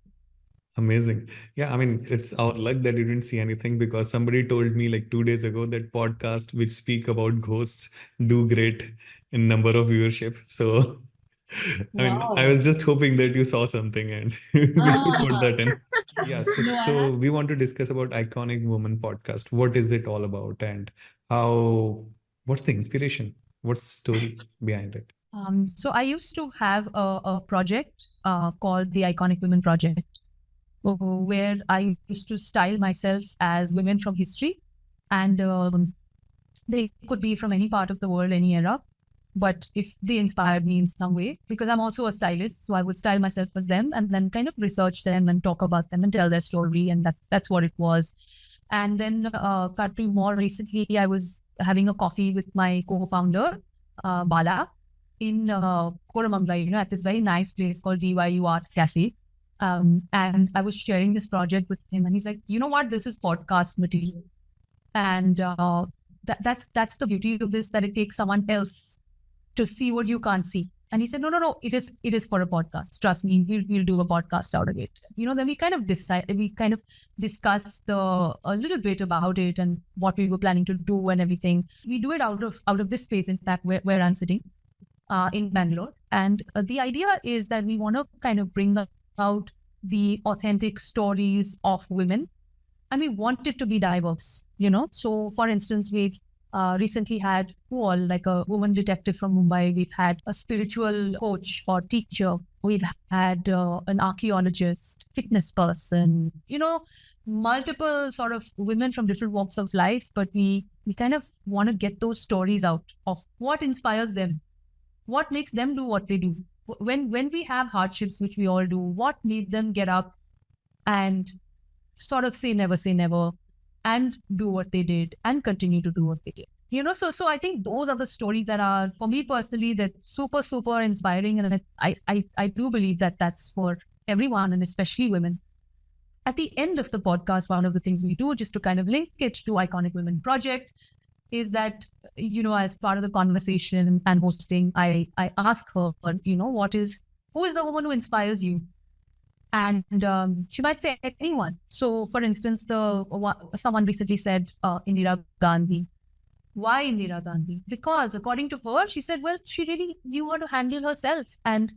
Amazing. Yeah, I mean, it's our luck that you didn't see anything because somebody told me like 2 days ago that podcasts which speak about ghosts do great in number of viewership. So, I mean, I was just hoping that you saw something and we could put that in. Yeah, so we want to discuss about Iconic Woman podcast. What is it all about and what's the inspiration? What's the story behind it? So I used to have a project called the Iconic Women Project, where I used to style myself as women from history. And They could be from any part of the world, any era. But if they inspired me in some way, because I'm also a stylist, so I would style myself as them and then kind of research them and talk about them and tell their story. And that's what it was. And then cut to more recently, I was having a coffee with my co-founder, Bala, in Koramangala, at this very nice place called DYU Art Cafe. And I was sharing this project with him, and he's like, you know what, this is podcast material. And that's the beauty of this, that it takes someone else to see what you can't see. And he said, no, it is for a podcast. Trust me, we'll do a podcast out of it. Then we kind of discussed a little bit about it and what we were planning to do and everything. We do it out of this space, in fact, where I'm sitting in Bangalore. And the idea is that we want to kind of bring out the authentic stories of women, and we want it to be diverse, So, for instance, we've recently had like a woman detective from Mumbai. We've had a spiritual coach or teacher. We've had an archaeologist, fitness person, multiple sort of women from different walks of life. But we kind of want to get those stories out of what inspires them, what makes them do what they do. When we have hardships, which we all do, what made them get up and sort of say never, and do what they did and continue to do what they did. So I think those are the stories that are, for me personally, that super, super inspiring. And I do believe that that's for everyone, and especially women. At the end of the podcast, one of the things we do, just to kind of link it to Iconic Women Project, is that, as part of the conversation and hosting, I ask her, who is the woman who inspires you? And she might say anyone. So, for instance, someone recently said Indira Gandhi. Why Indira Gandhi? Because according to her, she said, well, she really knew how to handle herself, and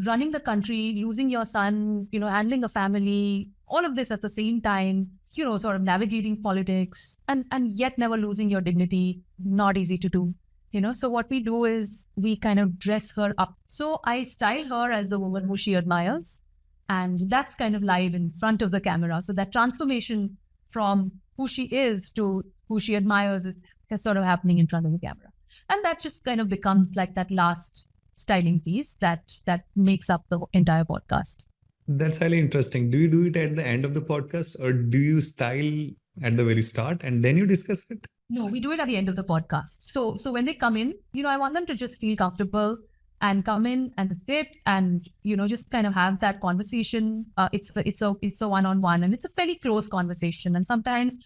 running the country, losing your son, handling a family, all of this at the same time, sort of navigating politics and yet never losing your dignity. Not easy to do. So what we do is we kind of dress her up. So I style her as the woman who she admires. And that's kind of live in front of the camera. So that transformation from who she is to who she admires is sort of happening in front of the camera. And that just kind of becomes like that last styling piece that makes up the entire podcast. That's highly interesting. Do you do it at the end of the podcast, or do you style at the very start and then you discuss it? No, we do it at the end of the podcast. So when they come in, I want them to just feel comfortable and come in and sit and, just kind of have that conversation. It's a one-on-one, and it's a fairly close conversation. And sometimes,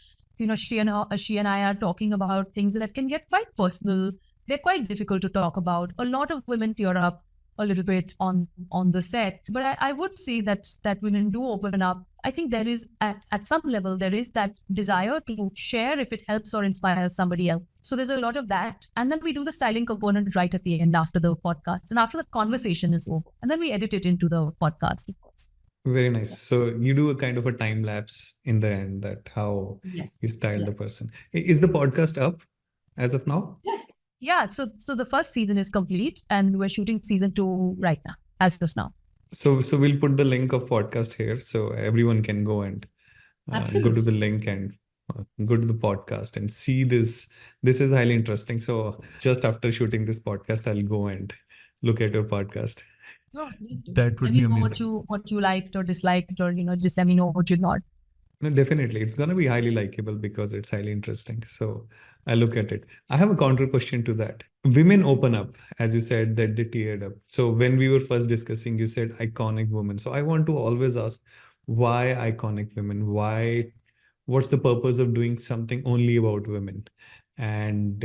she and I are talking about things that can get quite personal. They're quite difficult to talk about. A lot of women tear up a little bit on the set, but I would say that women do open up. I think there is at some level, there is that desire to share if it helps or inspires somebody else. So there's a lot of that. And then we do the styling component right at the end after the podcast and after the conversation is over. And then we edit it into the podcast, of course. Very nice. So you do a kind of a time lapse in the end, that how you style the person. Is the podcast up as of now? Yes. Yeah. So the first season is complete, and we're shooting season 2 right now, as of now. So we'll put the link of podcast here, so everyone can go and go to the link and go to the podcast and see this. This is highly interesting. So just after shooting this podcast, I'll go and look at your podcast. No, please do. That would Let be me know amazing. what you liked or disliked, or just let me know what you thought. No, definitely. It's going to be highly likable because it's highly interesting. So I look at it. I have a counter question to that. Women open up, as you said, that they teared up. So when we were first discussing, you said iconic women. So I want to always ask, why iconic women? What's the purpose of doing something only about women? And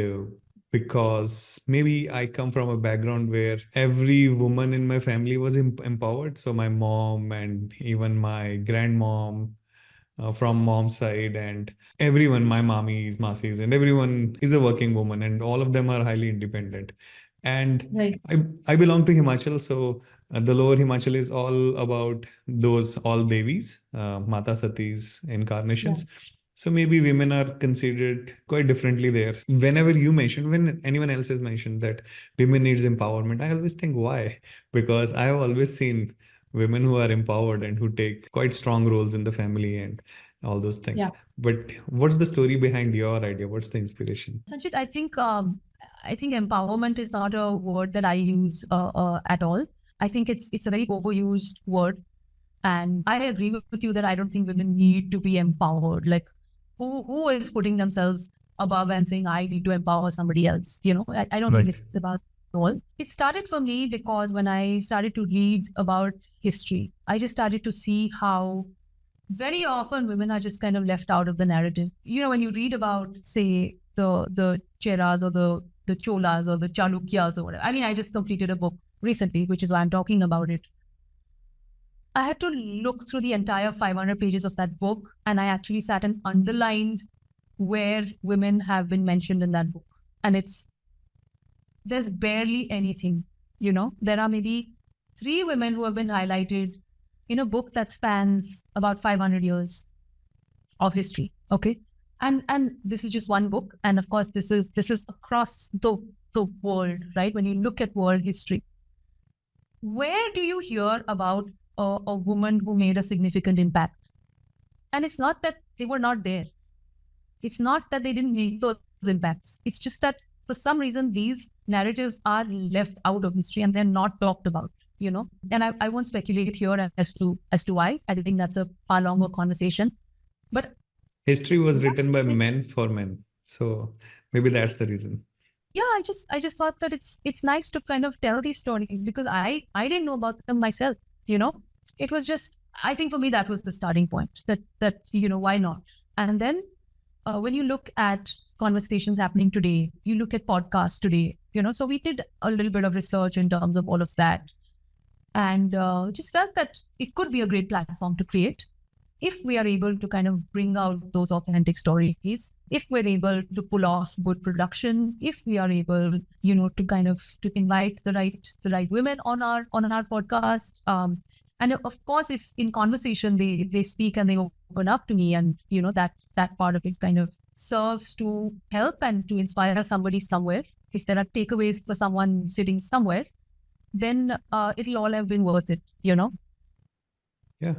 because maybe I come from a background where every woman in my family was empowered. So my mom and even my grandmom, from mom's side, and everyone, my mommies, masis, and everyone is a working woman, and all of them are highly independent. And Right. I belong to Himachal, so the lower Himachal is all about those all Devis, Mata Satis, incarnations. So maybe women are considered quite differently there. Whenever you mention, when anyone else has mentioned that women needs empowerment, I always think why? Because I have always seen women who are empowered and who take quite strong roles in the family and all those things. Yeah. But what's the story behind your idea? What's the inspiration? Sanchit, I think empowerment is not a word that I use at all. I think it's a very overused word, and I agree with you that I don't think women need to be empowered. Like, who is putting themselves above and saying I need to empower somebody else? I don't think Right. it's about all. It started for me because when I started to read about history, I just started to see how very often women are just kind of left out of the narrative. When you read about, say, the Cheras or the Cholas or the Chalukyas or whatever. I mean, I just completed a book recently, which is why I'm talking about it. I had to look through the entire 500 pages of that book, and I actually sat and underlined where women have been mentioned in that book. And there's barely anything, There are maybe 3 women who have been highlighted in a book that spans about 500 years of history. Okay. And this is just one book. And of course, this is across the world, right? When you look at world history, where do you hear about a woman who made a significant impact? And it's not that they were not there. It's not that they didn't make those impacts. It's just that for some reason, these narratives are left out of history and they're not talked about, And I won't speculate here as to why. I think that's a far longer conversation. But History was written by men for men. So maybe that's the reason. yeah, I just thought that it's nice to kind of tell these stories because I didn't know about them myself, It was just, I think for me that was the starting point, that why not? And then when you look at conversations happening today, you look at podcasts today, so we did a little bit of research in terms of all of that, and just felt that it could be a great platform to create if we are able to kind of bring out those authentic stories, if we're able to pull off good production, if we are able, to kind of to invite the right women on our podcast. And of course, if in conversation they speak and they open up to me, and that part of it kind of serves to help and to inspire somebody somewhere. If there are takeaways for someone sitting somewhere, then it'll all have been worth it, Yeah.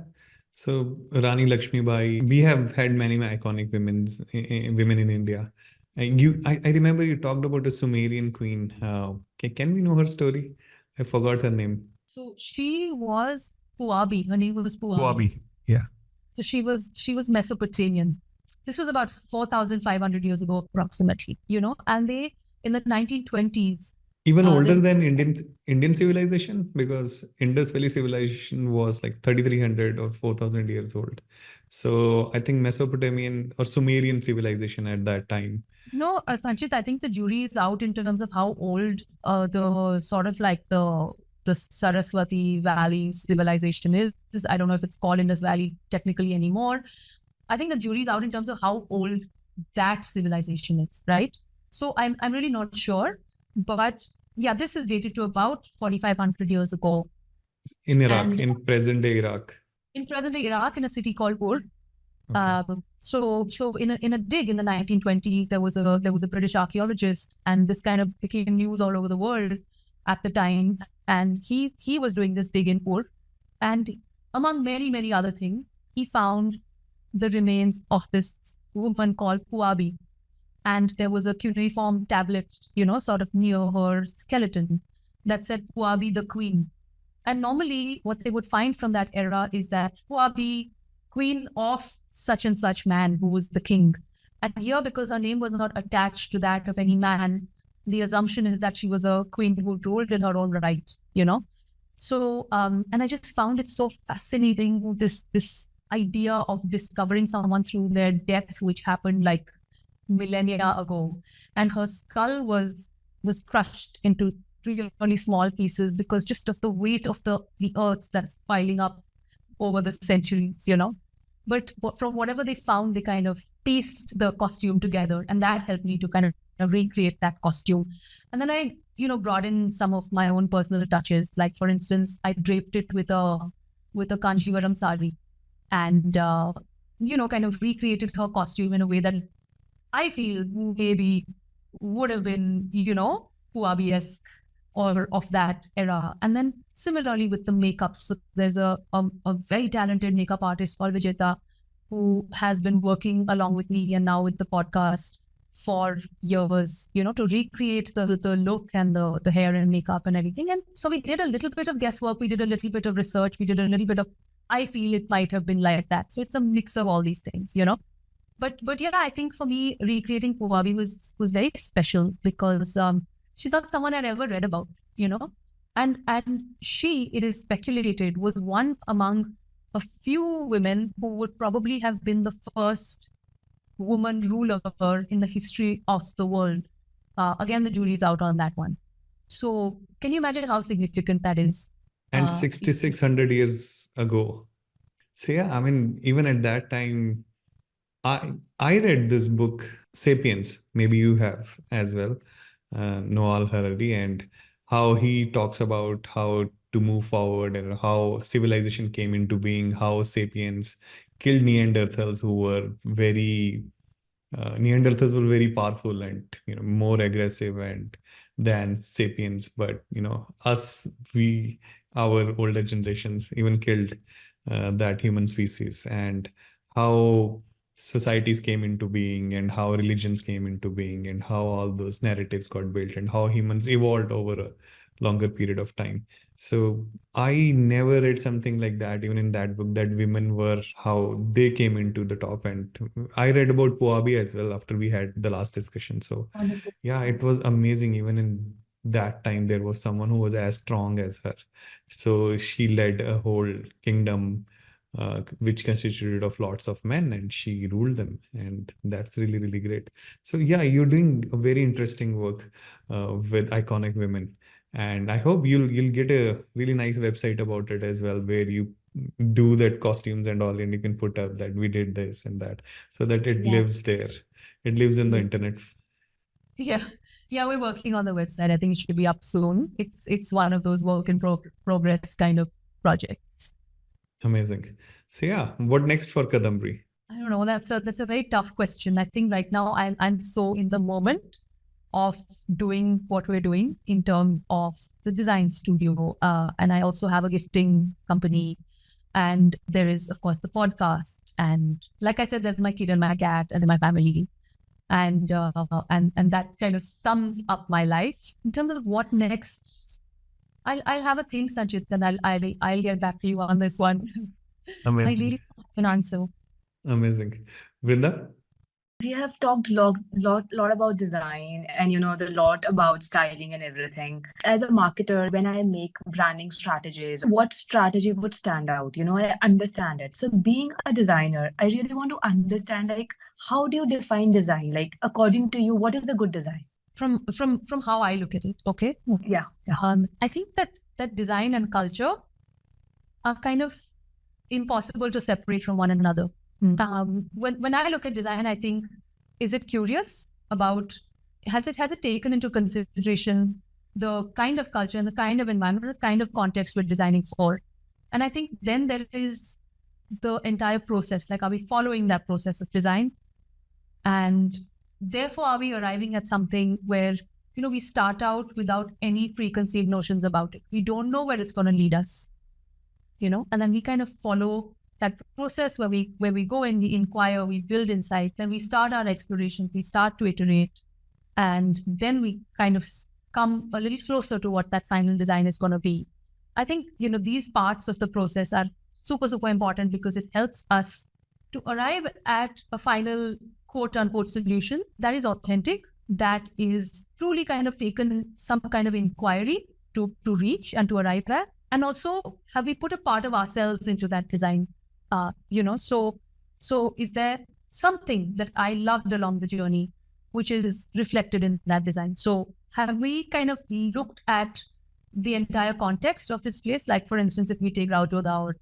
So Rani Lakshmi Bai, we have had many iconic women in India. And I remember you talked about a Sumerian queen. Can we know her story? I forgot her name. So she was Puabi. Her name was Puabi. Puabi. Yeah. So she was Mesopotamian. This was about 4,500 years ago, approximately, and they, in the 1920s. Even older than Indian civilization, because Indus Valley civilization was like 3,300 or 4,000 years old. So I think Mesopotamian or Sumerian civilization at that time. No, Sanchit, I think the jury is out in terms of how old the sort of like the Saraswati Valley civilization is. I don't know if it's called Indus Valley technically anymore. I think the jury is out in terms of how old that civilization is, right? So I'm really not sure, but yeah, this is dated to about 4,500 years ago. In Iraq, in present-day Iraq. In present-day Iraq, in a city called Ur. Okay. So in a dig in the 1920s, there was a British archaeologist, and this kind of became news all over the world at the time. And he was doing this dig in Ur, and among many other things, he found the remains of this woman called Puabi. And there was a cuneiform tablet, sort of near her skeleton that said Puabi the Queen. And normally what they would find from that era is that Puabi, queen of such and such man who was the king. And here, because her name was not attached to that of any man, the assumption is that she was a queen who ruled in her own right, So, and I just found it so fascinating, this idea of discovering someone through their death, which happened like millennia ago, and her skull was crushed into really small pieces because just of the weight of the earth that's piling up over the centuries, But from whatever they found, they kind of pieced the costume together, and that helped me to kind of recreate that costume. And then I, brought in some of my own personal touches. Like, for instance, I draped it with a Kanchivaram sari, and kind of recreated her costume in a way that I feel maybe would have been, Puabi-esque or of that era. And then similarly with the makeup, so there's a very talented makeup artist called Vijeta, who has been working along with me and now with the podcast for years, to recreate the look and the hair and makeup and everything. And so we did a little bit of guesswork, we did a little bit of research, we did a little bit of, I feel it might have been like that. So it's a mix of all these things, But yeah, I think for me, recreating Puabi was very special because she's not someone I'd ever read about, and she, it is speculated, was one among a few women who would probably have been the first woman ruler in the history of the world. Again, the jury's out on that one. So can you imagine how significant that is? And 6,600 years ago. So yeah, I mean, even at that time, I read this book, Sapiens, maybe you have as well, Noah Harari, and how he talks about how to move forward and how civilization came into being, how Sapiens killed Neanderthals who were Neanderthals were very powerful and more aggressive and than Sapiens, but our older generations even killed that human species, and how societies came into being and how religions came into being and how all those narratives got built and how humans evolved over a longer period of time. So I never read something like that, even in that book, that women were how they came into the top. And I read about Puabi as well after we had the last discussion. So yeah, it was amazing. Even in that time, there was someone who was as strong as her. So she led a whole kingdom which constituted of lots of men, and she ruled them, and that's really, really great. So yeah, you're doing a very interesting work with iconic women, and I hope you'll get a really nice website about it as well, where you do that costumes and all, and you can put up that we did this and that, so that it lives there. It lives in the internet. Yeah, we're working on the website. I think it should be up soon. It's one of those work in progress kind of projects. Amazing. So yeah, what next for Kadambari? I don't know. That's a very tough question. I think right now I'm so in the moment of doing what we're doing in terms of the design studio, and I also have a gifting company, and there is of course the podcast, and like I said, there's my kid and my cat and my family, and that kind of sums up my life. In terms of what next, I'll have a think, Sanchit, and I'll get back to you on this one. Amazing. I really can answer. Amazing. Vrinda? We have talked lot about design and the lot about styling and everything. As a marketer, when I make branding strategies, what strategy would stand out? I understand it. So being a designer, I really want to understand, like, how do you define design? Like, according to you, what is a good design? From how I look at it, okay? Yeah. I think that design and culture are kind of impossible to separate from one another. When I look at design, I think, is it curious about, has it taken into consideration the kind of culture and the kind of environment, the kind of context we're designing for? And I think then there is the entire process, like, are we following that process of design? And therefore, are we arriving at something where, we start out without any preconceived notions about it? We don't know where it's going to lead us, and then we kind of follow that process where we go and we inquire, we build insight, then we start our exploration, we start to iterate, and then we kind of come a little closer to what that final design is going to be. I think, these parts of the process are super, super important because it helps us to arrive at a final quote unquote solution that is authentic, that is truly kind of taken some kind of inquiry to reach and to arrive at. And also, have we put a part of ourselves into that design? So is there something that I loved along the journey, which is reflected in that design? So have we kind of looked at the entire context of this place? Like, for instance, if we take Rautoda, or,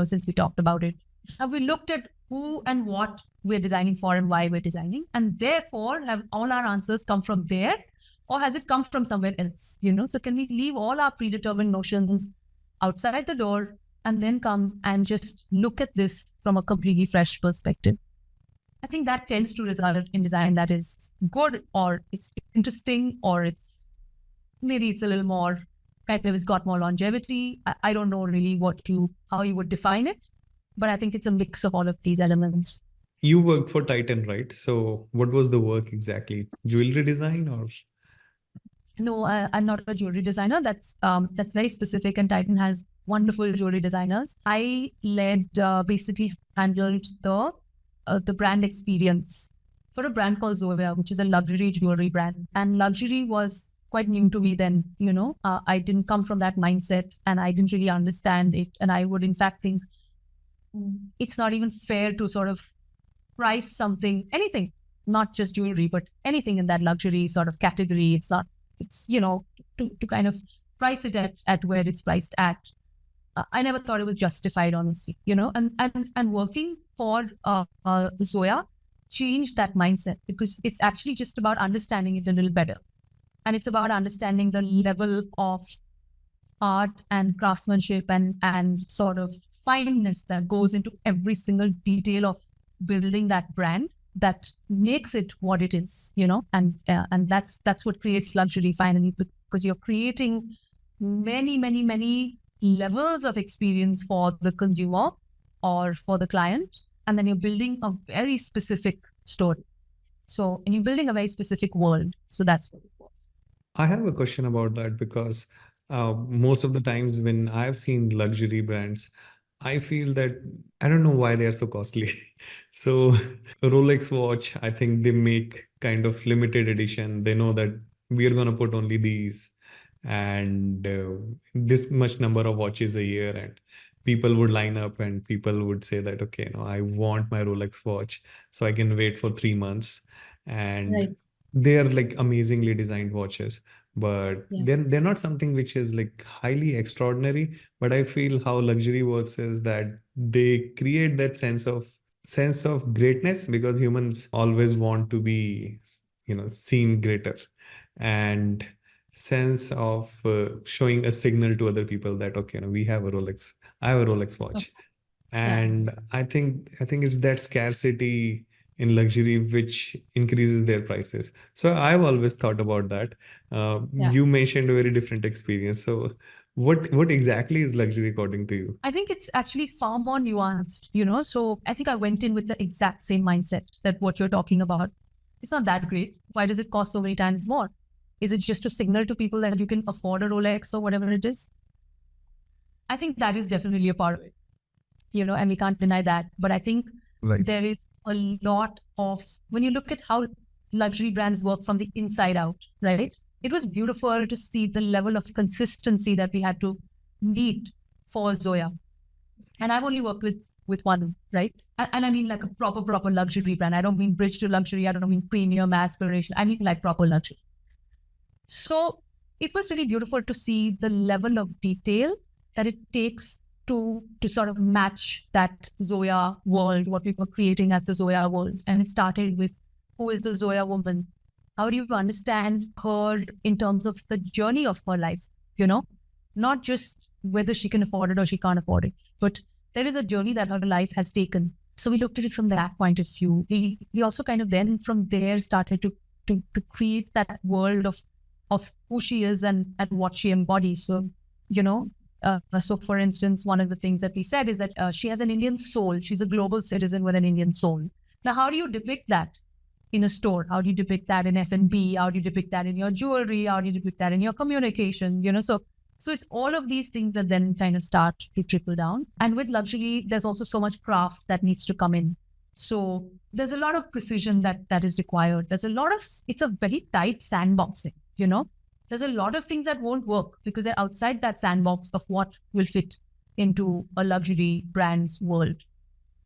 since we talked about it, have we looked at who and what we're designing for and why we're designing? And therefore, have all our answers come from there? Or has it come from somewhere else? So can we leave all our predetermined notions outside the door and then come and just look at this from a completely fresh perspective? I think that tends to result in design that is good, or it's interesting, or it's a little more kind of, it's got more longevity. I don't know really how you would define it, But I think it's a mix of all of these elements. You worked for Titan, right? So what was the work exactly? Jewelry design or? No, I'm not a jewelry designer. That's very specific, and Titan has wonderful jewelry designers. I basically handled the brand experience for a brand called Zoya, which is a luxury jewelry brand. And luxury was quite new to me then, I didn't come from that mindset and I didn't really understand it. And I would in fact think it's not even fair to sort of price something, anything, not just jewelry, but anything in that luxury sort of category. It's to kind of price it at where it's priced at. I never thought it was justified, honestly, and working for Zoya changed that mindset, because it's actually just about understanding it a little better. And it's about understanding the level of art and craftsmanship and sort of fineness that goes into every single detail of building that brand that makes it what it is, and that's what creates luxury finally, because you're creating many levels of experience for the consumer or for the client, and then you're building a very specific story. And you're building a very specific world. So that's what it was. I have a question about that, because most of the times when I've seen luxury brands, I feel that I don't know why they are so costly. So a Rolex watch, I think they make kind of limited edition. They know that we are going to put only these and this much number of watches a year, and people would line up and people would say that, okay, no, I want my Rolex watch so I can wait for 3 months. And Right. they are like amazingly designed watches, but Yeah. they're not something which is like highly extraordinary. But I feel how luxury works is that they create that sense of greatness, because humans always want to be, seen greater, and sense of showing a signal to other people that, okay, we have a Rolex, I have a Rolex watch. And I think it's that scarcity in luxury which increases their prices. So I've always thought about that. Yeah. You mentioned a very different experience. So what exactly is luxury according to you? I think it's actually far more nuanced, So I think I went in with the exact same mindset that what you're talking about, it's not that great. Why does it cost so many times more? Is it just to signal to people that you can afford a Rolex or whatever it is? I think that is definitely a part of it, and we can't deny that. But I think there is a lot of, when you look at how luxury brands work from the inside out, right? It was beautiful to see the level of consistency that we had to meet for Zoya. And I've only worked with one, right? And I mean like a proper luxury brand. I don't mean bridge to luxury. I don't mean premium aspiration. I mean like proper luxury. So it was really beautiful to see the level of detail that it takes to sort of match that Zoya world, what we were creating as the Zoya world. And it started with, who is the Zoya woman? How do you understand her in terms of the journey of her life? Not just whether she can afford it or she can't afford it, but there is a journey that her life has taken. So we looked at it from that point of view. We also kind of then from there started to create that world of who she is and what she embodies. So, so for instance, one of the things that we said is that she has an Indian soul. She's a global citizen with an Indian soul. Now, how do you depict that in a store? How do you depict that in F&B? How do you depict that in your jewelry? How do you depict that in your communications? So it's all of these things that then kind of start to trickle down. And with luxury, there's also so much craft that needs to come in. So there's a lot of precision that is required. It's a very tight sandboxing, There's a lot of things that won't work because they're outside that sandbox of what will fit into a luxury brand's world.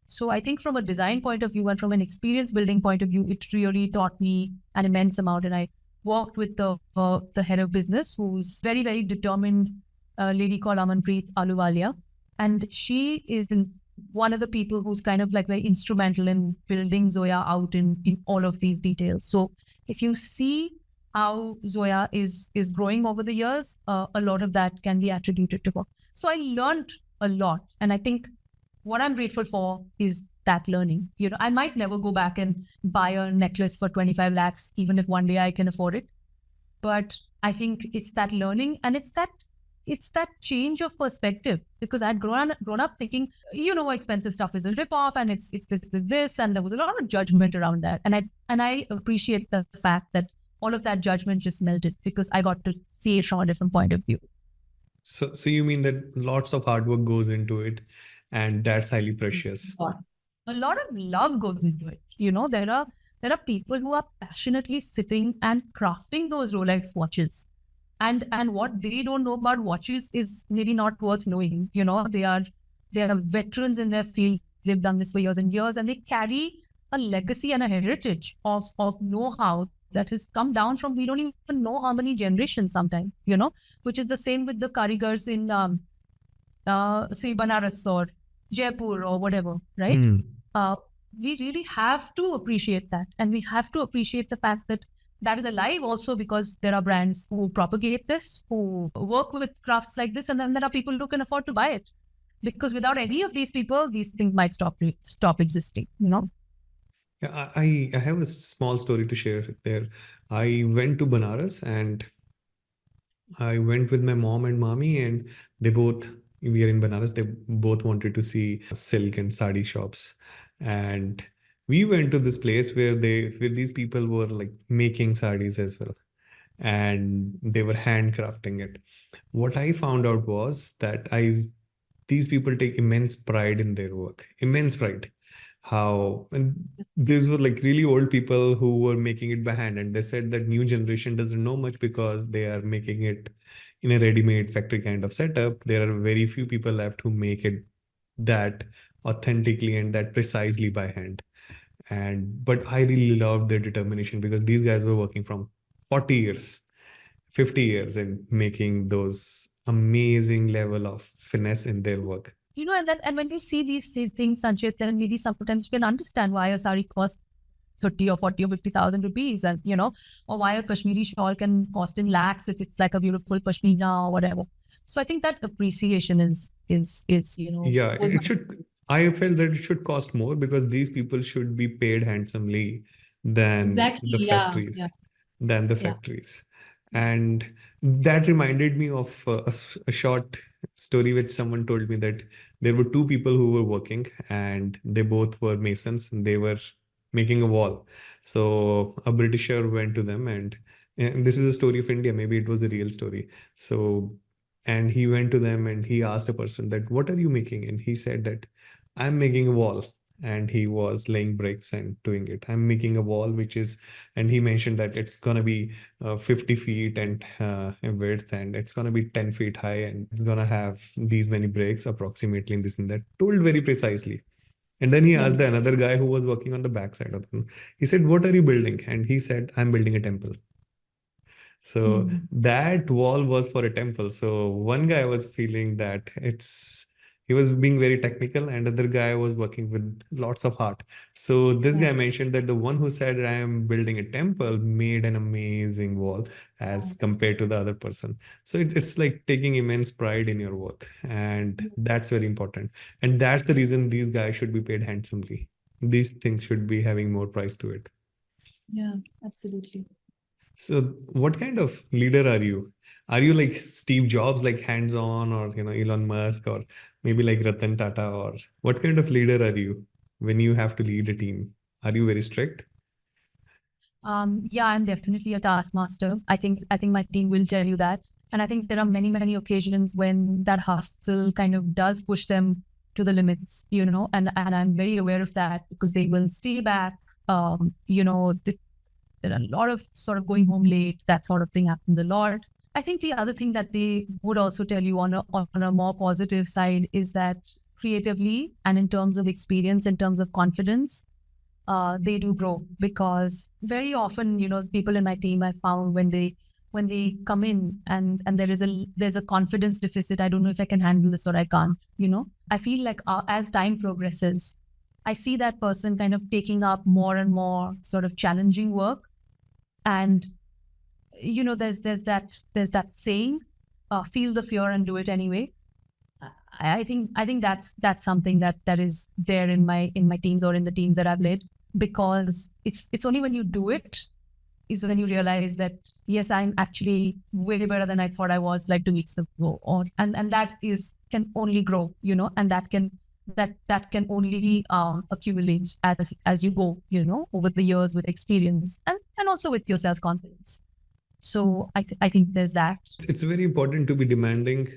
So I think from a design point of view and from an experience building point of view, it really taught me an immense amount. And I worked with the head of business, who's very, very determined lady called Amanpreet Aluwalia. And she is one of the people who's kind of like very instrumental in building Zoya out in all of these details. So if you see how Zoya is growing over the years, a lot of that can be attributed to her. So I learned a lot. And I think what I'm grateful for is that learning. I might never go back and buy a necklace for 25 lakhs, even if one day I can afford it. But I think it's that learning, and it's that it's that change of perspective, because I'd grown up thinking, expensive stuff is a rip-off and it's this, and there was a lot of judgment around that. And I appreciate the fact that all of that judgment just melted because I got to see it from a different point of view. So you mean that lots of hard work goes into it, and that's highly precious. A lot of love goes into it. There are people who are passionately sitting and crafting those Rolex watches. And what they don't know about watches is maybe not worth knowing. They are veterans in their field. They've done this for years and years, and they carry a legacy and a heritage of know-how that has come down from, we don't even know how many generations sometimes, which is the same with the karigars in, say, Banaras or Jaipur or whatever, right? We really have to appreciate that. And we have to appreciate the fact that is alive also, because there are brands who propagate this, who work with crafts like this, and then there are people who can afford to buy it. Because without any of these people, these things might stop existing, Yeah, I have a small story to share there. I went to Banaras and I went with my mom and mommy, and we are in Banaras, they both wanted to see silk and sari shops. And we went to this place where these people were like making saris as well. And they were handcrafting it. What I found out was that these people take immense pride in their work, immense pride. And these were like really old people who were making it by hand, and they said that new generation doesn't know much because they are making it in a ready-made factory kind of setup. There are very few people left who make it that authentically and that precisely by hand. But I really loved their determination, because these guys were working from 40 years, 50 years in making those amazing level of finesse in their work. And when you see these things, Sanchit, then maybe sometimes you can understand why a sari costs 30 or 40 or 50,000 rupees, and or why a Kashmiri shawl can cost in lakhs if it's like a beautiful pashmina or whatever. So I think that appreciation is Yeah, it should. I felt that it should cost more, because these people should be paid handsomely than the factories, than the factories. And that reminded me of a short story which someone told me, that there were two people who were working, and they both were masons, and they were making a wall. So a Britisher went to them, and this is a story of India. Maybe it was a real story. So, and he went to them and he asked a person that, what are you making? And he said that, I'm making a wall. And he was laying bricks and doing it. I'm making a wall, and he mentioned that it's going to be 50 feet and in width, and it's going to be 10 feet high, and it's going to have these many bricks approximately, and this and that, told very precisely. And then he asked the another guy who was working on the backside of him. He said, what are you building? And he said, I'm building a temple. So that wall was for a temple. So one guy was feeling that he was being very technical, and other guy was working with lots of heart. So this guy mentioned that the one who said, I am building a temple, made an amazing wall as compared to the other person. So it's like taking immense pride in your work, and that's very important. And that's the reason these guys should be paid handsomely. These things should be having more price to it. Yeah, absolutely. So what kind of leader are you? Are you like Steve Jobs, like hands-on, or Elon Musk, or maybe like Ratan Tata, or what kind of leader are you when you have to lead a team? Are you very strict? Yeah, I'm definitely a taskmaster. I think my team will tell you that. And I think there are many, many occasions when that hustle kind of does push them to the limits, and I'm very aware of that, because they will stay back. There are a lot of sort of going home late, that sort of thing happens a lot. I think the other thing that they would also tell you on a more positive side is that creatively and in terms of experience, in terms of confidence, they do grow, because very often, people in my team, I found when they come in and there's a confidence deficit. I don't know if I can handle this or I can't, I feel like as time progresses, I see that person kind of taking up more and more sort of challenging work. And, there's that saying, feel the fear and do it anyway. I think that's something that is there in my teams, or in the teams that I've led, because it's only when you do it is when you realize that, yes, I'm actually way better than I thought I was like 2 weeks ago. And that can only grow, and that can only accumulate as you go, over the years with experience and also with your self-confidence. So I think there's that. It's very important to be demanding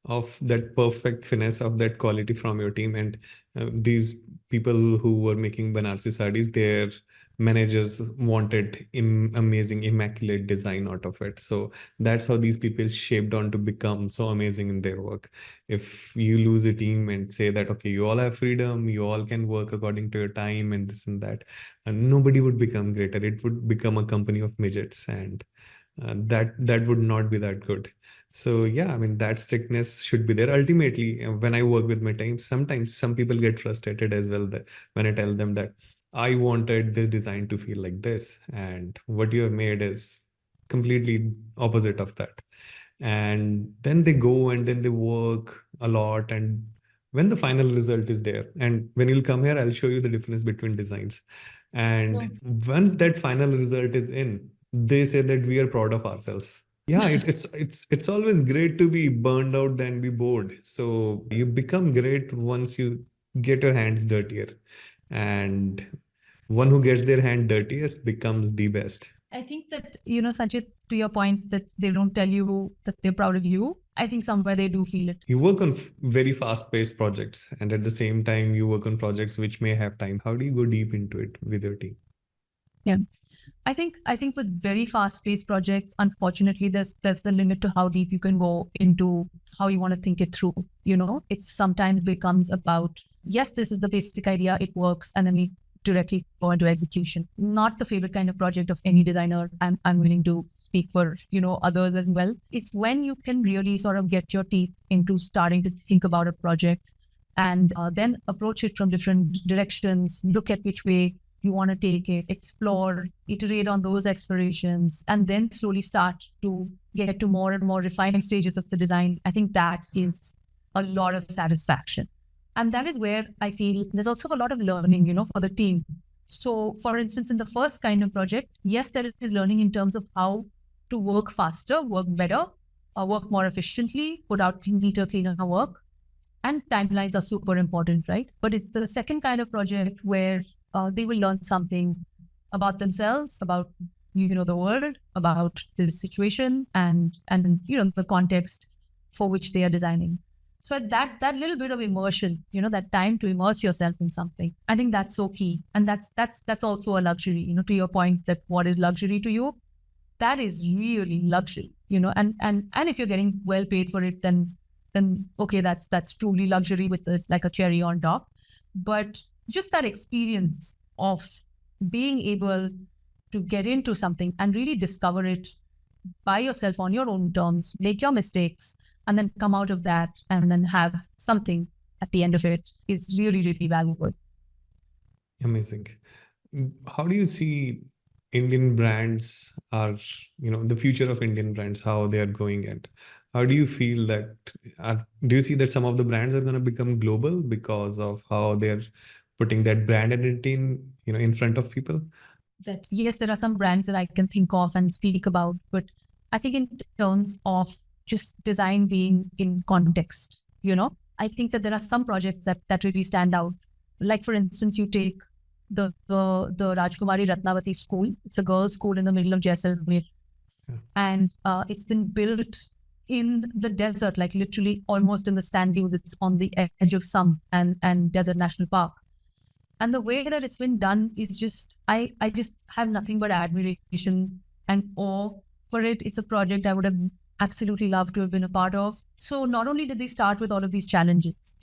of that perfect finesse, of that quality from your team. And these people who were making Banarsi sarees, their managers wanted amazing, immaculate design out of it. So that's how these people shaped on to become so amazing in their work. If you lose a team and say that, okay, you all have freedom, you all can work according to your time and this and that, and nobody would become greater. It would become a company of midgets, and that would not be that good. So yeah, I mean, that strictness should be there. Ultimately, when I work with my team, sometimes some people get frustrated as well, that when I tell them that I wanted this design to feel like this, and what you have made is completely opposite of that. And then they go and then they work a lot, and when the final result is there, and when you'll come here, I'll show you the difference between designs. And once that final result is in, they say that we are proud of ourselves. Yeah, it's always great to be burned out than be bored. So you become great once you get your hands dirtier, and one who gets their hand dirtiest becomes the best. I think that, Sanchit, to your point that they don't tell you that they're proud of you, I think somewhere they do feel it. You work on very fast-paced projects, and at the same time, you work on projects which may have time. How do you go deep into it with your team? Yeah. I think with very fast-paced projects, unfortunately, there's the limit to how deep you can go into how you want to think it through. It sometimes becomes about, yes, this is the basic idea, it works, and then we directly go into execution. Not the favorite kind of project of any designer. I'm willing to speak for others as well. It's when you can really sort of get your teeth into starting to think about a project and then approach it from different directions, look at which way you want to take it, explore, iterate on those explorations, and then slowly start to get to more and more refined stages of the design. I think that is a lot of satisfaction. And that is where I feel there's also a lot of learning, for the team. So for instance, in the first kind of project, yes, there is learning in terms of how to work faster, work better, work more efficiently, put out neater, cleaner work. And timelines are super important, right? But it's the second kind of project where they will learn something about themselves, about, the world, about the situation and the context for which they are designing. So that little bit of immersion, that time to immerse yourself in something, I think that's so key. And that's also a luxury, to your point that what is luxury to you, that is really luxury, and if you're getting well paid for it, then okay, that's truly luxury with like a cherry on top. But just that experience of being able to get into something and really discover it by yourself on your own terms, make your mistakes, and then come out of that and then have something at the end of it is really, really valuable. Amazing. How do you see Indian brands are, the future of Indian brands, how they are going, and how do you feel that, do you see that some of the brands are going to become global because of how they're putting that brand identity in front of people? That yes, there are some brands that I can think of and speak about, but I think in terms of just design being in context, I think that there are some projects that really stand out. Like for instance, you take the Rajkumari Ratnavati school. It's a girls' school in the middle of Jaisalmer, and it's been built in the desert, like literally almost in the sand dunes. It's on the edge of Sam and Desert National Park. And the way that it's been done is just, I just have nothing but admiration and awe for it. It's a project I would have absolutely loved to have been a part of. So not only did they start with all of these challenges,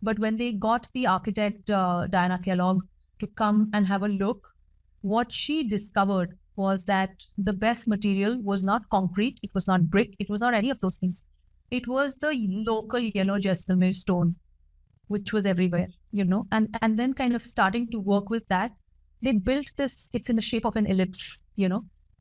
but when they got the architect, Diana Kellogg, to come and have a look, what she discovered was that the best material was not concrete, it was not brick, it was not any of those things. It was the local yellow Jaisalmer stone, which was everywhere, and then kind of starting to work with that, they built this, it's in the shape of an ellipse,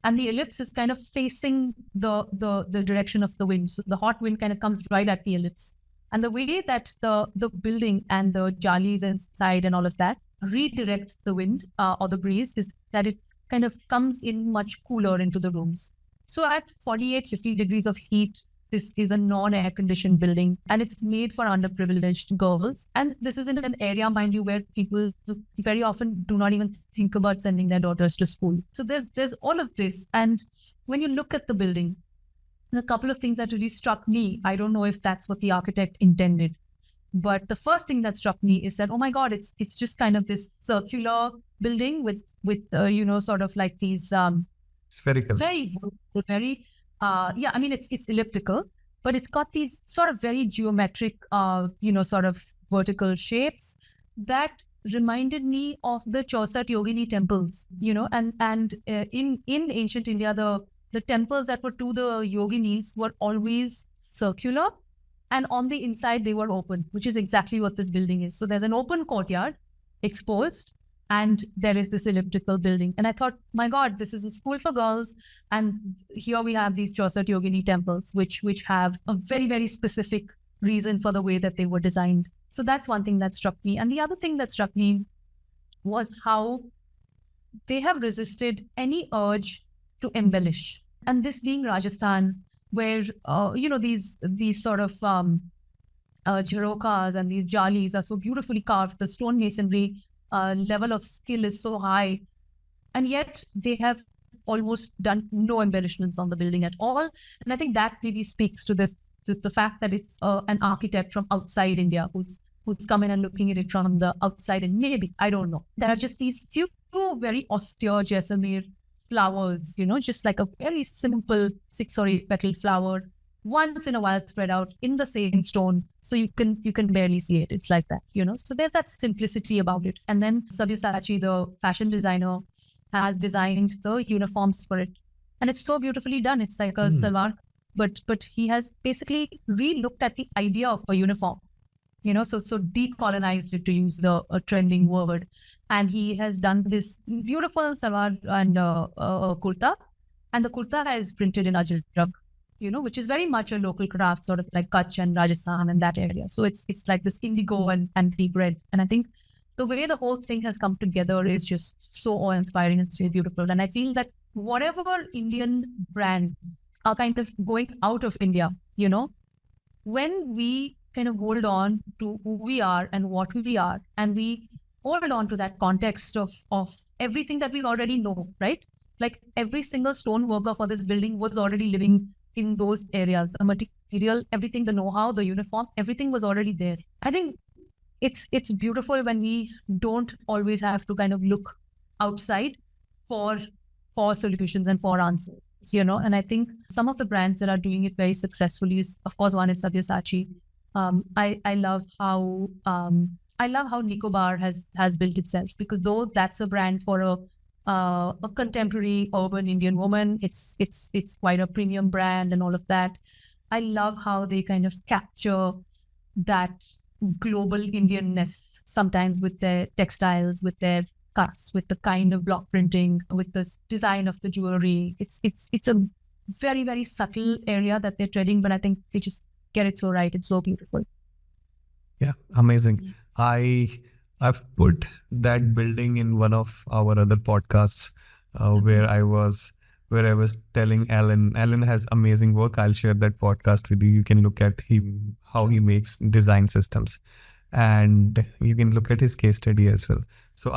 and the ellipse is kind of facing the direction of the wind. So the hot wind kind of comes right at the ellipse. And the way that the building and the jalis inside and all of that redirect the wind or the breeze is that it kind of comes in much cooler into the rooms. So at 48, 50 degrees of heat, this is a non-air conditioned building and it's made for underprivileged girls. And this is in an area, mind you, where people very often do not even think about sending their daughters to school. So there's all of this. And when you look at the building, there's a couple of things that really struck me. I don't know if that's what the architect intended, but the first thing that struck me is that, oh my God, it's just kind of this circular building with sort of like these Spherical. very yeah, I mean it's elliptical, but it's got these sort of very geometric sort of vertical shapes that reminded me of the Chaussat Yogini temples, and in ancient India, the temples that were to the yoginis were always circular, and on the inside they were open, which is exactly what this building is. So there's an open courtyard exposed, and there is this elliptical building. And I thought, my God, this is a school for girls. And here we have these Chaussat Yogini temples, which have a very, very specific reason for the way that they were designed. So that's one thing that struck me. And the other thing that struck me was how they have resisted any urge to embellish. And this being Rajasthan, where, these sort of jharokas and these jalis are so beautifully carved, the stone masonry level of skill is so high, and yet they have almost done no embellishments on the building at all. And I think that maybe speaks to the fact that it's an architect from outside India who's come in and looking at it from the outside, and maybe, I don't know, there are just these few very austere Jaisalmer flowers, just like a very simple 6 or 8 petal flower, once in a while spread out in the same stone, so you can barely see it. It's like that, so there's that simplicity about it. And then Sabyasachi, the fashion designer, has designed the uniforms for it, and it's so beautifully done. It's like a salwar, but he has basically re-looked at the idea of a uniform, so decolonized it, to use a trending word. And he has done this beautiful salwar and kurta, and the kurta is printed in Ajrak, which is very much a local craft, sort of like Kutch and Rajasthan and that area. So it's like this indigo and deep red. And I think the way the whole thing has come together is just so awe-inspiring and so beautiful. And I feel that whatever Indian brands are kind of going out of India, when we kind of hold on to who we are and what we are, and we hold on to that context of everything that we already know, right? Like every single stone worker for this building was already living in those areas. The material, everything, the know-how, the uniform, everything was already there. I think it's beautiful when we don't always have to kind of look outside for solutions and for answers, and I think some of the brands that are doing it very successfully is, of course, one is Sabyasachi. I love how Nicobar has built itself, because though that's a brand for a contemporary urban Indian woman, it's quite a premium brand and all of that. I love how they kind of capture that global Indianness sometimes with their textiles, with their cuts, with the kind of block printing, with the design of the jewelry. It's a very, very subtle area that they're treading, but I think they just get it so right. It's so beautiful. Yeah, amazing. I've put that building in one of our other podcasts where I was telling Alan. Alan has amazing work. I'll share that podcast with you. You can look at how he makes design systems, and you can look at his case study as well. So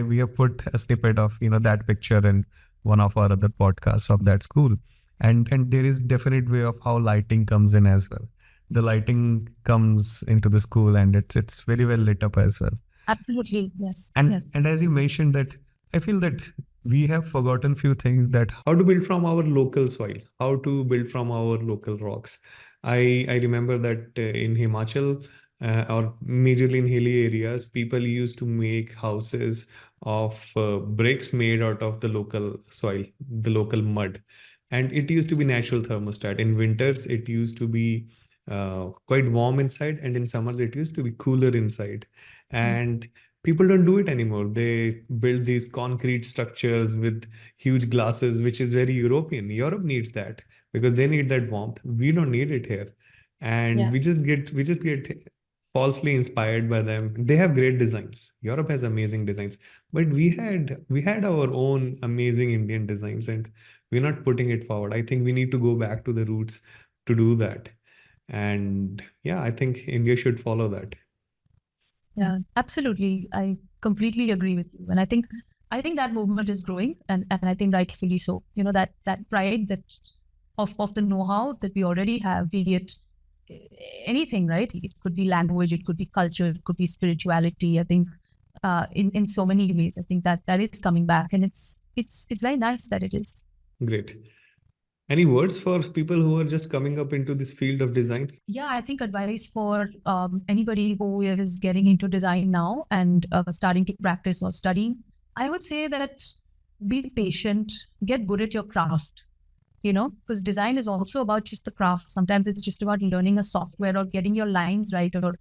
we have put a snippet of that picture in one of our other podcasts of that school, and there is definite way of how lighting comes in as well. The lighting comes into the school, and it's very well lit up as well. Absolutely, yes. And yes. and as you mentioned that, I feel that we have forgotten few things, that How to build from our local soil, how to build from our local rocks. I remember that in Himachal, or majorly in hilly areas, people used to make houses of bricks made out of the local soil, the local mud. And it used to be natural thermostat. In winters, it used to be quite warm inside, and in summers, it used to be cooler inside. And people don't do it anymore. They build these concrete structures with huge glasses, which is very European. Europe needs that because they need that warmth. We don't need it here. And Yeah. we just get falsely inspired by them. They have great designs. Europe has amazing designs, but we had our own amazing Indian designs, and we're not putting it forward. I think we need to go back to the roots to do that. And yeah, I think India should follow that. Yeah, absolutely. I completely agree with you. And I think that movement is growing, and I think rightfully so. That pride that of the know-how that we already have, be it anything, right? It could be language, it could be culture, it could be spirituality. I think in so many ways, I think that is coming back, and it's very nice that it is. Great. Any words for people who are just coming up into this field of design? Yeah, I think advice for anybody who is getting into design now and starting to practice or studying, I would say that be patient, get good at your craft, because design is also about just the craft. Sometimes it's just about learning a software or getting your lines right, or,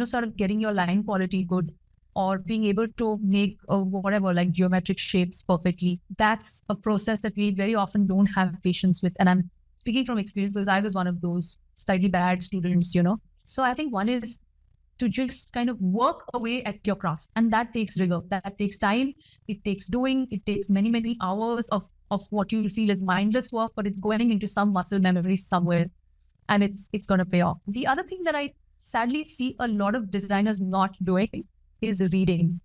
sort of getting your line quality good, or being able to make whatever, like geometric shapes perfectly. That's a process that we very often don't have patience with. And I'm speaking from experience because I was one of those slightly bad students. So I think one is to just kind of work away at your craft. And that takes rigor, that takes time, it takes doing, it takes many, many hours of what you feel is mindless work, but it's going into some muscle memory somewhere, and it's going to pay off. The other thing that I sadly see a lot of designers not doing is reading.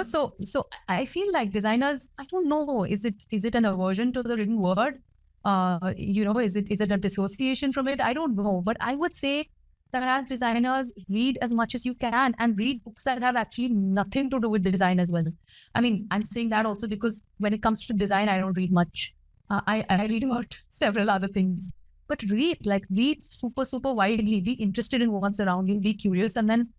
So I feel like designers, I don't know, is it an aversion to the written word? Is it a dissociation from it? I don't know, but I would say that as designers, read as much as you can, and read books that have actually nothing to do with design as well. I mean, I'm saying that also because when it comes to design, I don't read much. I read about several other things, but read super, super widely, be interested in what's around you, be curious, and then,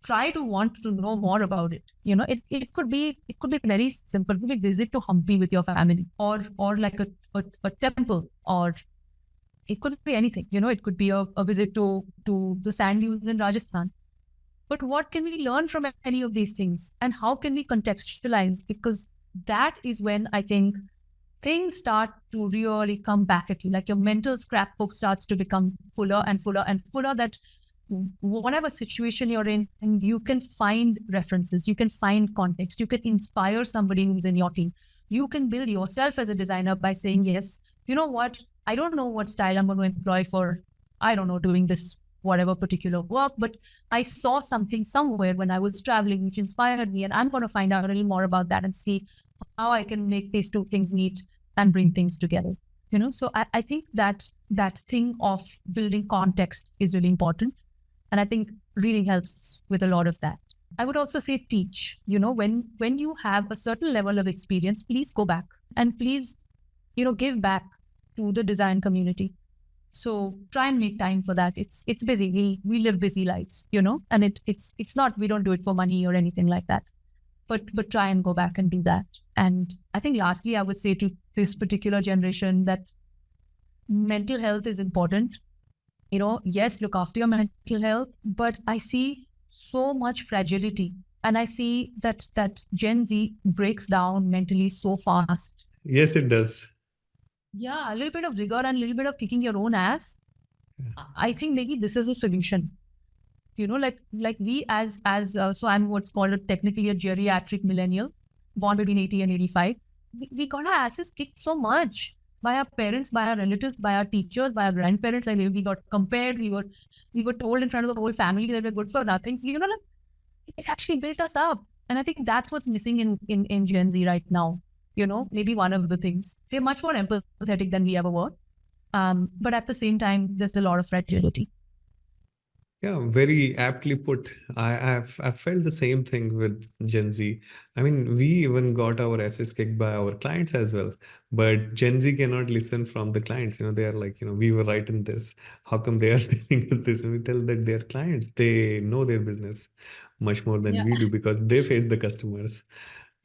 try to want to know more about it. It could be very simple. It could be visit to Hampi with your family, or like a temple, or it could be anything. It could be a visit to the sand dunes in Rajasthan. But what can we learn from any of these things, and how can we contextualize? Because that is when I think things start to really come back at you. Like your mental scrapbook starts to become fuller and fuller and fuller, that whatever situation you're in, and you can find references, you can find context, you can inspire somebody who's in your team. You can build yourself as a designer by saying, yes, you know what, I don't know what style I'm going to employ for, I don't know, doing this whatever particular work, but I saw something somewhere when I was traveling which inspired me, and I'm going to find out a little more about that and see how I can make these two things meet and bring things together. So I think that thing of building context is really important. And I think reading helps with a lot of that. I would also say teach. When you have a certain level of experience, please go back and please, give back to the design community. So try and make time for that. It's busy. We live busy lives, and it's not, we don't do it for money or anything like that. But try and go back and do that. And I think lastly, I would say to this particular generation that mental health is important. Yes, look after your mental health, but I see so much fragility, and I see that Gen Z breaks down mentally so fast. Yes, it does. Yeah, a little bit of rigor and a little bit of kicking your own ass. I think maybe this is a solution. Like we as so I'm what's called technically a geriatric millennial, born between 80 and 85. We got our asses kicked so much by our parents, by our relatives, by our teachers, by our grandparents. Like we got compared. We were told in front of the whole family that we're good for nothing. So, like, it actually built us up, and I think that's what's missing in Gen Z right now. Maybe one of the things, they're much more empathetic than we ever were, but at the same time, there's a lot of fragility. Yeah, very aptly put. I've felt the same thing with Gen Z. I mean, we even got our asses kicked by our clients as well. But Gen Z cannot listen from the clients. They are like, we were right in this. How come they are telling us this? And we tell that they're clients. They know their business much more than we do because they face the customers.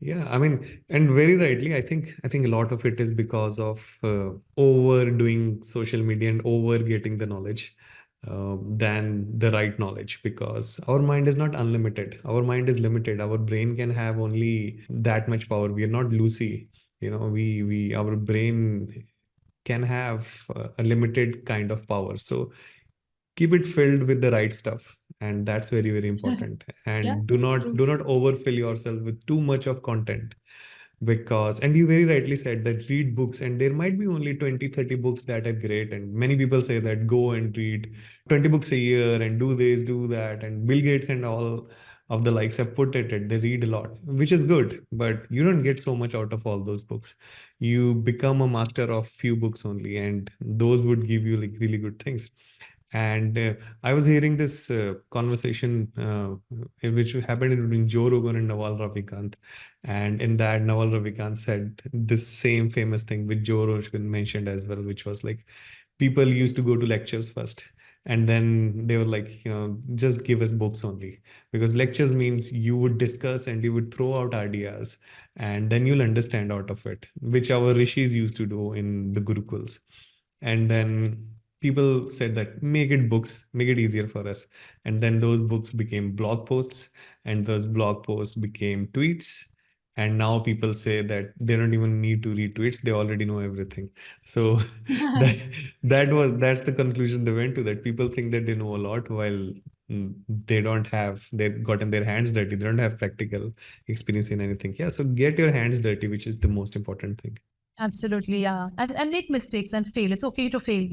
Yeah, I mean, and very rightly, I think a lot of it is because of overdoing social media and over getting the knowledge than the right knowledge, because our mind is not unlimited. Our mind is limited. Our brain can have only that much power. We are not Lucy. Our brain can have a limited kind of power. So keep it filled with the right stuff, and that's very, very important. And Yeah, do not true. overfill yourself with too much of content, because, and you very rightly said that read books, and there might be only 20-30 books that are great, and many people say that go and read 20 books a year and do this, do that, and Bill Gates and all of the likes have put it, they read a lot, which is good, but you don't get so much out of all those books. You become a master of few books only, and those would give you like really good things. And I was hearing this conversation which happened between Joe Rogan and Naval Ravikant. And in that, Naval Ravikant said this same famous thing which Joe Rogan mentioned as well, which was like people used to go to lectures first. And then they were like, just give us books only. Because lectures means you would discuss and you would throw out ideas, and then you'll understand out of it, which our rishis used to do in the Gurukuls. And then people said that make it books, make it easier for us. And then those books became blog posts, and those blog posts became tweets. And now people say that they don't even need to read tweets, they already know everything. So that's the conclusion they went to, that people think that they know a lot while they don't have, they've gotten their hands dirty, they don't have practical experience in anything. Yeah, so get your hands dirty, which is the most important thing. Absolutely, yeah. And make mistakes and fail. It's okay to fail,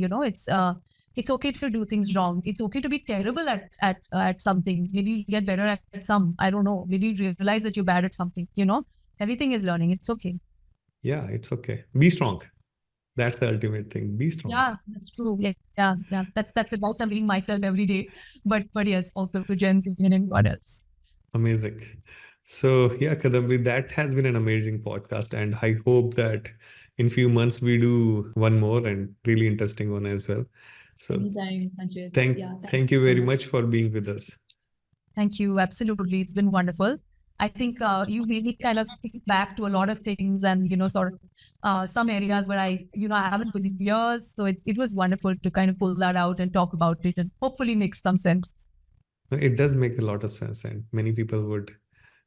it's okay to do things wrong. It's okay to be terrible at some things. Maybe you get better at some. I don't know. Maybe you realize that you're bad at something, Everything is learning. It's okay. Yeah, it's okay. Be strong. That's the ultimate thing. Be strong. Yeah, that's true. Yeah. That's advice I'm giving myself every day. But yes, also to Gen Z and anyone else. Amazing. So yeah, Kadambari, that has been an amazing podcast, and I hope that in few months we do one more and really interesting one as well. So Anytime, Sanchit. thank you very much for being with us. Thank you. Absolutely. It's been wonderful. I think you really kind of think back to a lot of things and, sort of some areas where I haven't been in years. So it was wonderful to kind of pull that out and talk about it and hopefully make some sense. It does make a lot of sense, and many people would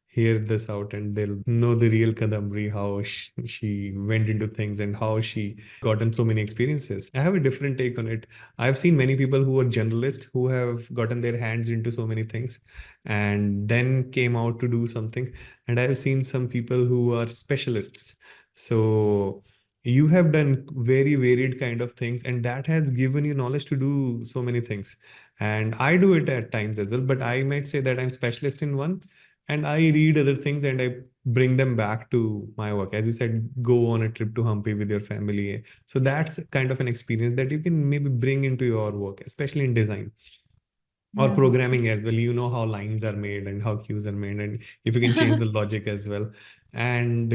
hear this out and they'll know the real Kadambari, how she went into things and how she gotten so many experiences. I have a different take on it. I've seen many people who are generalists who have gotten their hands into so many things and then came out to do something. And I've seen some people who are specialists. So you have done very varied kind of things, and that has given you knowledge to do so many things. And I do it at times as well, but I might say that I'm specialist in one, and I read other things and I bring them back to my work. As you said, go on a trip to Hampi with your family. So that's kind of an experience that you can maybe bring into your work, especially in design or programming as well. You know how lines are made and how cues are made, and if you can change the logic as well. And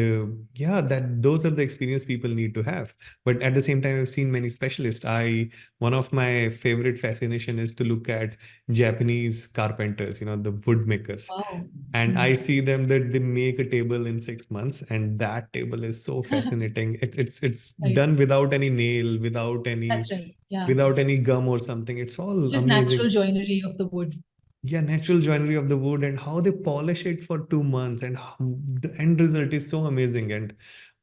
yeah, that those are the experience people need to have. But at the same time, I've seen many specialists. One of my favorite fascination is to look at Japanese carpenters, the wood makers. And I see them that they make a table in 6 months, and that table is so fascinating. It's Right. done without any nail, without any That's right. Yeah. without any gum or something. It's all Just amazing. natural joinery of the wood. Yeah, natural joinery of the wood, and how they polish it for 2 months, and how the end result is so amazing. And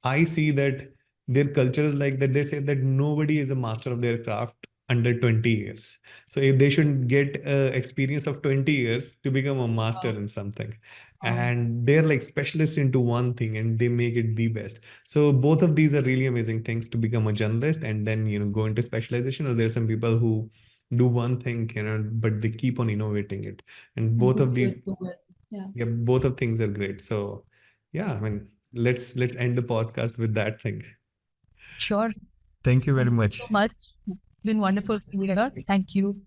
I see that their culture is like that. They say that nobody is a master of their craft under 20 years. So if they should get experience of 20 years to become a master in something. And they're like specialists into one thing and they make it the best. So both of these are really amazing things to become a journalist and then, go into specialization. Or there's some people who do one thing, but they keep on innovating it. And both of these, yeah, both of things are great. So yeah, I mean, let's end the podcast with that thing. Sure. Thank you very Thank you much. so much. It's been wonderful seeing you here. Thank you.